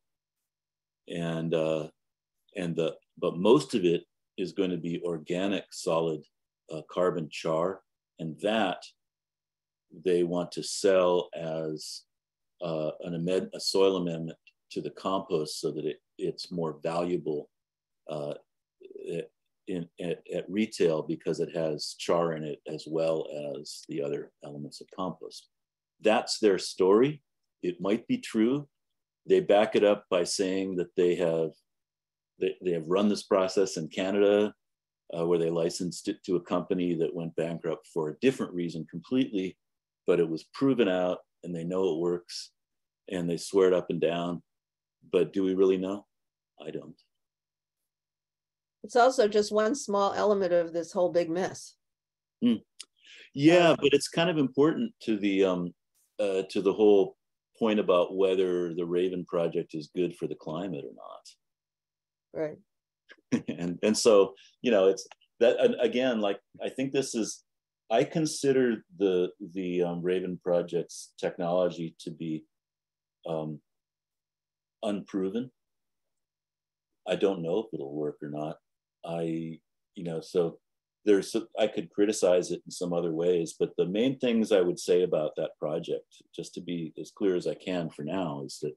but most of it is going to be organic solid carbon char, and that they want to sell as a soil amendment to the compost so that it's more valuable at retail because it has char in it as well as the other elements of compost. That's their story. It might be true. They back it up by saying that they have run this process in Canada, where they licensed it to a company that went bankrupt for a different reason completely, but it was proven out and they know it works and they swear it up and down. But do we really know? I don't. It's also just one small element of this whole big mess. Yeah, but it's kind of important to the whole point about whether the Raven project is good for the climate or not. Right. and so, you know, it's that, again, like, I think I consider the Raven project's technology to be unproven. I don't know if it'll work or not. So I could criticize it in some other ways, but the main things I would say about that project, just to be as clear as I can for now, is that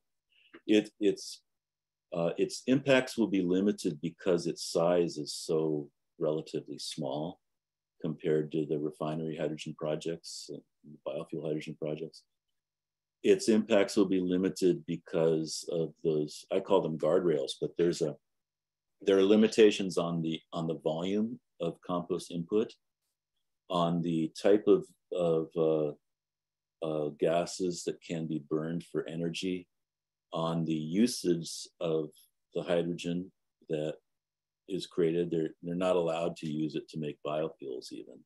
its impacts will be limited because its size is so relatively small compared to the refinery hydrogen projects, biofuel hydrogen projects. Its impacts will be limited because of those, I call them guardrails, but there are limitations on the volume of compost input, on the type of gases that can be burned for energy, on the usage of the hydrogen that is created. They're not allowed to use it to make biofuels even.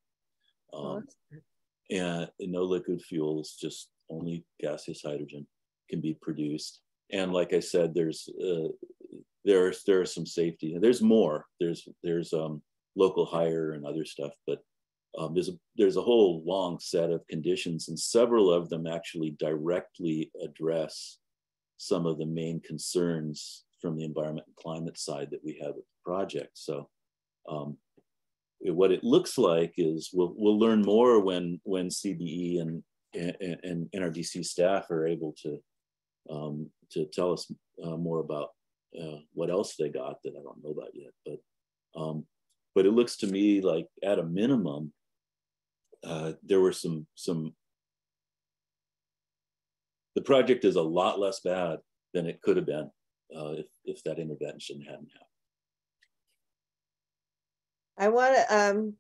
And no liquid fuels, just only gaseous hydrogen can be produced. And like I said, there are some safety. There's more. There's local hire and other stuff, but there's a whole long set of conditions, and several of them actually directly address some of the main concerns from the environment and climate side that we have with the project. So what it looks like is we'll learn more when CBE and NRDC staff are able to tell us more about what else they got that I don't know about yet. But it looks to me like at a minimum, there were some. The project is a lot less bad than it could have been if that intervention hadn't happened. I want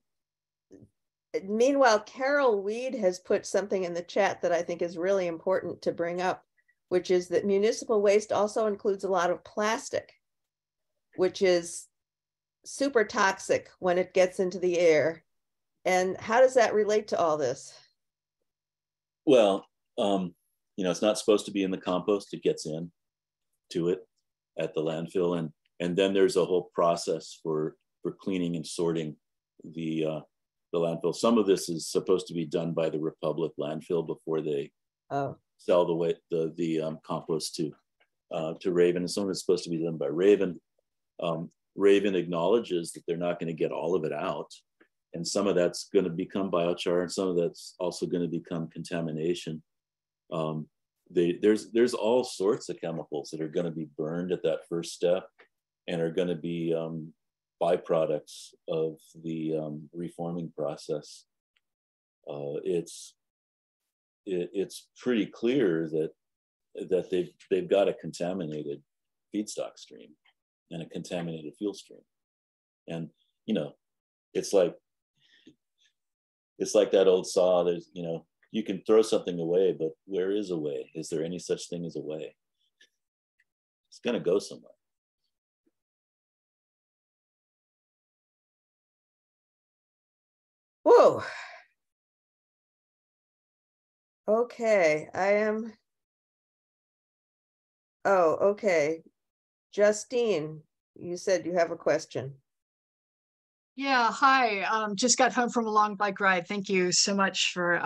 to, meanwhile, Carol Weed has put something in the chat that I think is really important to bring up, which is that municipal waste also includes a lot of plastic, which is super toxic when it gets into the air. And how does that relate to all this? Well, it's not supposed to be in the compost. It gets in to it at the landfill. And then there's a whole process for cleaning and sorting the landfill. Some of this is supposed to be done by the Republic landfill before they sell the compost to Raven. And some of it's supposed to be done by Raven. Raven acknowledges that they're not going to get all of it out. And some of that's going to become biochar, and some of that's also going to become contamination. There's all sorts of chemicals that are going to be burned at that first step and are going to be byproducts of the reforming process. It's pretty clear that they've got a contaminated feedstock stream and a contaminated fuel stream. And, you know, it's like that old saw. There's, you know, you can throw something away, but where is away? Is there any such thing as away? It's going to go somewhere. Whoa. Okay, oh, okay. Justine, you said you have a question. Yeah, hi. Just got home from a long bike ride. Thank you so much for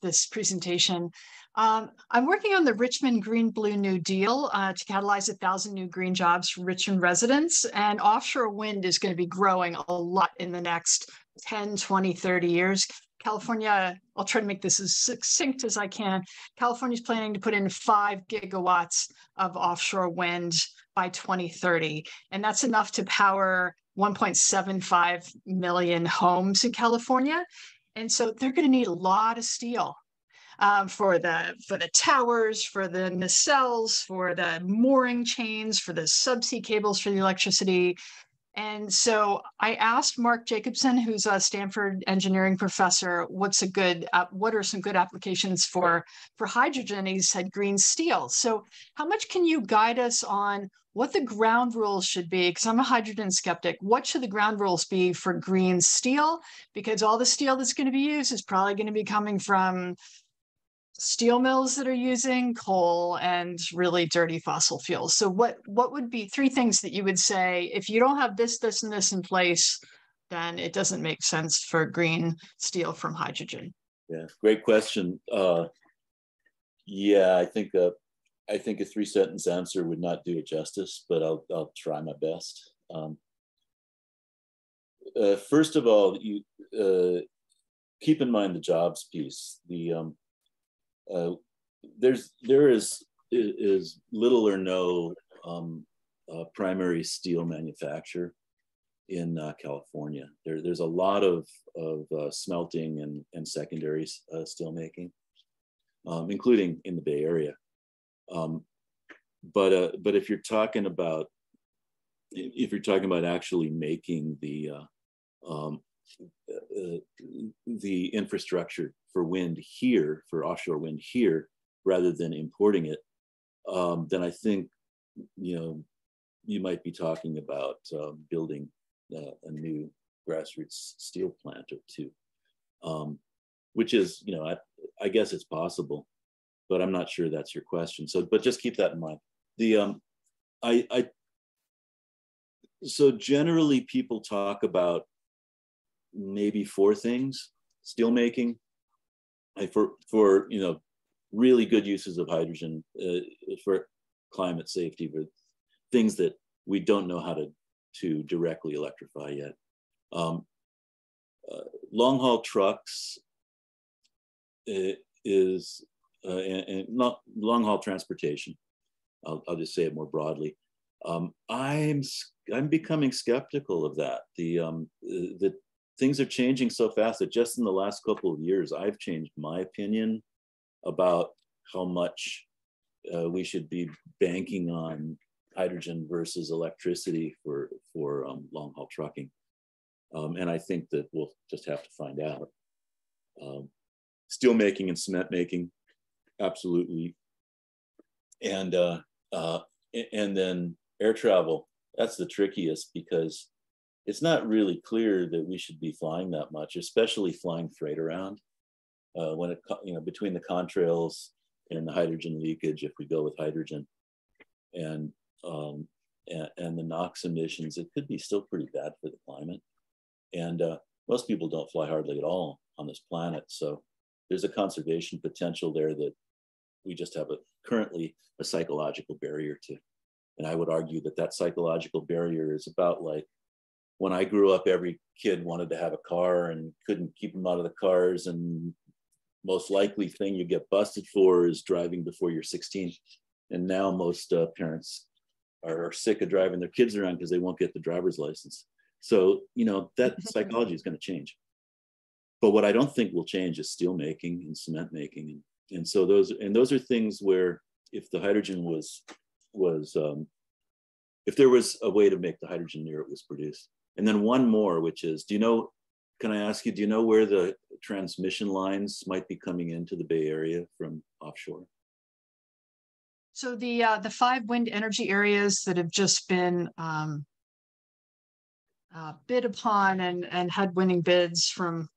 this presentation. I'm working on the Richmond Green Blue New Deal to catalyze 1,000 new green jobs for Richmond residents. And offshore wind is going to be growing a lot in the next 10, 20, 30 years. California, I'll try to make this as succinct as I can. California's planning to put in 5 gigawatts of offshore wind by 2030. And that's enough to power 1.75 million homes in California. And so they're going to need a lot of steel for the towers, for the nacelles, for the mooring chains, for the subsea cables for the electricity. And so I asked Mark Jacobson, who's a Stanford engineering professor, what are some good applications for hydrogen? He said green steel. So how much can you guide us on what the ground rules should be? Because I'm a hydrogen skeptic. What should the ground rules be for green steel? Because all the steel that's going to be used is probably going to be coming from steel mills that are using coal and really dirty fossil fuels. So what would be 3 things that you would say, if you don't have this, this, and this in place, then it doesn't make sense for green steel from hydrogen? Yeah, great question. Yeah, I think a 3-sentence answer would not do it justice, but I'll try my best. First of all, you keep in mind the jobs piece. There is little or no primary steel manufacture in California. There's a lot of smelting and secondary steel making, including in the Bay Area. But if you're talking about actually making the infrastructure for wind here, for offshore wind here, rather than importing it, then I think, you know, you might be talking about building a new grassroots steel plant or 2, which is, you know, I guess it's possible, but I'm not sure that's your question. So, but just keep that in mind. So generally people talk about maybe 4 things: steel making, for you know, really good uses of hydrogen, for climate safety, but things that we don't know how to directly electrify yet. Long haul trucks is and not long haul transportation. I'll just say it more broadly. I'm becoming skeptical of that. The things are changing so fast that just in the last couple of years, I've changed my opinion about how much we should be banking on hydrogen versus electricity for long haul trucking. And I think that we'll just have to find out. Steel making and cement making, absolutely. And then air travel, that's the trickiest, because it's not really clear that we should be flying that much, especially flying freight around. When it, you know, between the contrails and the hydrogen leakage, if we go with hydrogen, and the NOx emissions, it could be still pretty bad for the climate. And most people don't fly hardly at all on this planet, so there's a conservation potential there that we just have currently a psychological barrier to. And I would argue that psychological barrier is about like when I grew up, every kid wanted to have a car and couldn't keep them out of the cars. And most likely thing you get busted for is driving before you're 16. And now most parents are sick of driving their kids around because they won't get the driver's license. So, you know, that psychology is going to change. But what I don't think will change is steel making and cement making. And so those are things where if the hydrogen was if there was a way to make the hydrogen near it was produced. And then one more, which is, can I ask you, do you know where the transmission lines might be coming into the Bay Area from offshore? So the 5 wind energy areas that have just been bid upon and had winning bids from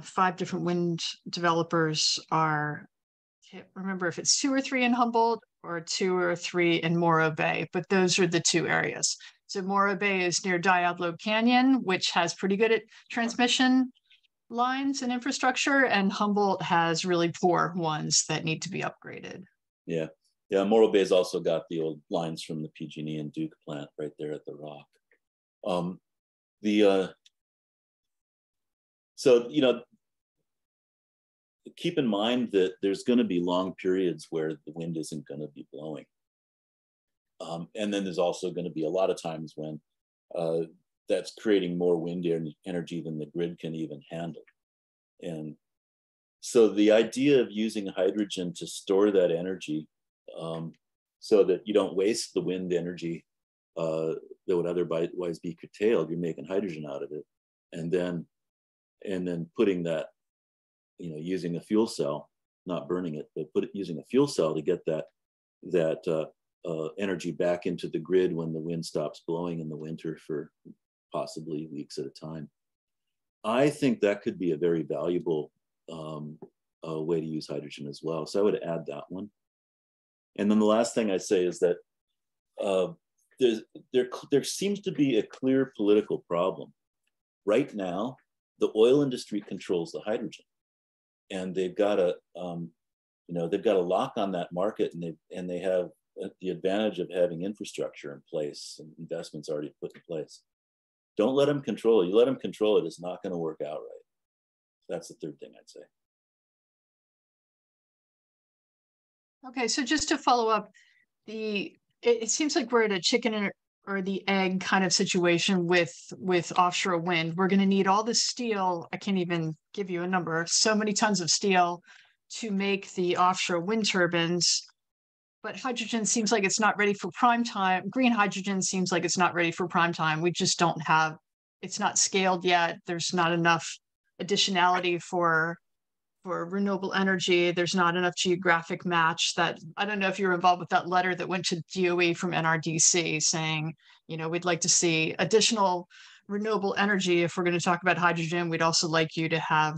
5 different wind developers are, I can't remember if it's 2 or 3 in Humboldt or 2 or 3 in Morro Bay, but those are the 2 areas. So Morro Bay is near Diablo Canyon, which has pretty good at transmission lines and infrastructure, and Humboldt has really poor ones that need to be upgraded. Yeah. Yeah, Morro Bay's also got the old lines from the PG&E and Duke plant right there at the Rock. So, you know, keep in mind that there's going to be long periods where the wind isn't going to be blowing. And then there's also going to be a lot of times when that's creating more wind energy than the grid can even handle. And so the idea of using hydrogen to store that energy so that you don't waste the wind energy that would otherwise be curtailed, you're making hydrogen out of it. And then putting that, you know, using a fuel cell, not burning it, but using a fuel cell to get that energy back into the grid when the wind stops blowing in the winter for possibly weeks at a time. I think that could be a very valuable way to use hydrogen as well. So I would add that one. And then the last thing I say is that there seems to be a clear political problem. Right now, the oil industry controls the hydrogen, and they've got a lock on that market, and they have the advantage of having infrastructure in place and investments already put in place. Don't let them control it. You let them control it, it's not going to work out right. That's the third thing I'd say. Okay, so just to follow up, it seems like we're at a chicken or the egg kind of situation with offshore wind. We're going to need all the steel. I can't even give you a number. So many tons of steel to make the offshore wind turbines. But hydrogen seems like it's not ready for prime time. Green hydrogen seems like it's not ready for prime time. We just don't have, it's not scaled yet. There's not enough additionality for renewable energy. There's not enough geographic match. That, I don't know if you were involved with that letter that went to DOE from NRDC saying, you know, we'd like to see additional renewable energy. If we're going to talk about hydrogen, we'd also like you to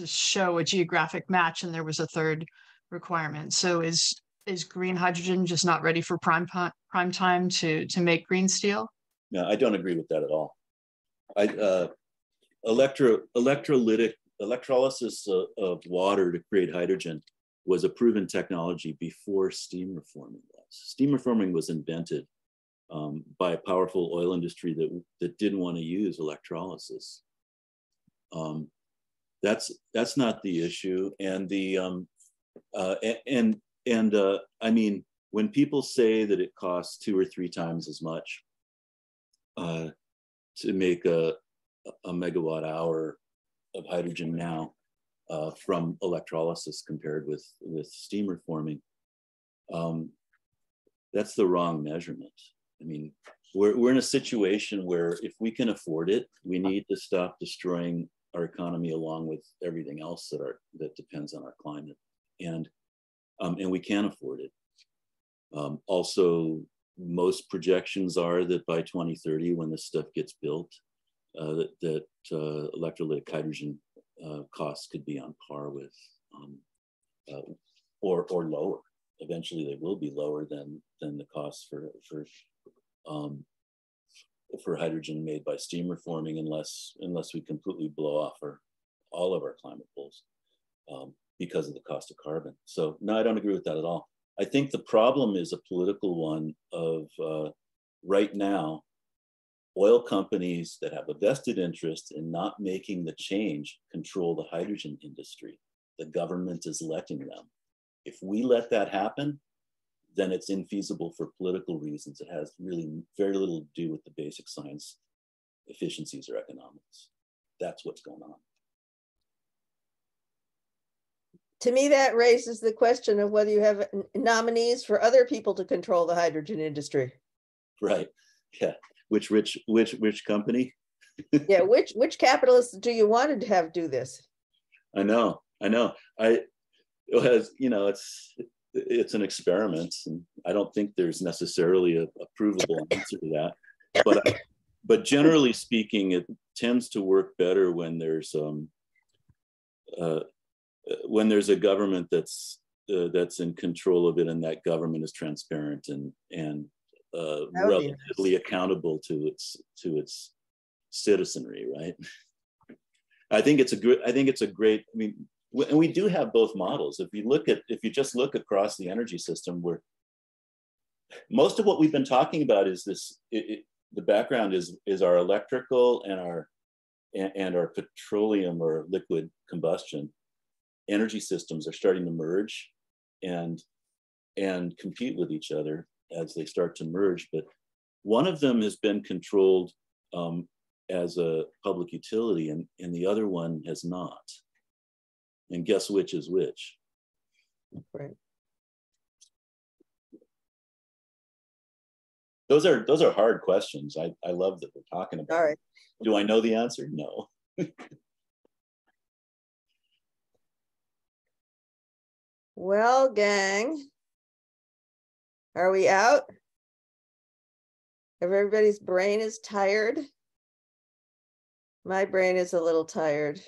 show a geographic match. And there was a third requirement. So is green hydrogen just not ready for prime time to make green steel? No, I don't agree with that at all. Electrolysis of water to create hydrogen was a proven technology before steam reforming was. Steam reforming was invented by a powerful oil industry that didn't want to use electrolysis. That's not the issue. And I mean, when people say that it costs 2 or 3 times as much to make a megawatt hour of hydrogen now from electrolysis compared with steam reforming, that's the wrong measurement. I mean, we're in a situation where if we can afford it, we need to stop destroying our economy along with everything else that depends on our climate, and we can afford it. Also, most projections are that by 2030, when this stuff gets built, that electrolytic hydrogen costs could be on par with, or lower. Eventually, they will be lower than the costs for hydrogen made by steam reforming, unless we completely blow off all of our climate goals because of the cost of carbon. So no, I don't agree with that at all. I think the problem is a political one of right now, oil companies that have a vested interest in not making the change control the hydrogen industry. The government is letting them. If we let that happen, then it's infeasible for political reasons. It has really very little to do with the basic science, efficiencies, or economics. That's what's going on. To me, that raises the question of whether you have nominees for other people to control the hydrogen industry. Right. Yeah. Which company? Yeah. Which capitalists do you want to have do this? I know. It has, it's an experiment, and I don't think there's necessarily a provable answer to that. But generally speaking, it tends to work better when there's a government that's in control of it, and that government is transparent and relatively accountable to its citizenry, right? I think it's a great. I mean, and we do have both models. If you just look across the energy system, where most of what we've been talking about is this. The background is our electrical and our petroleum or liquid combustion energy systems are starting to merge and compete with each other as they start to merge. But one of them has been controlled as a public utility, and the other one has not. And guess which is which? Right. Those are hard questions. I love that we're talking about. All right. Do I know the answer? No. Well, gang, are we out? Everybody's brain is tired. My brain is a little tired.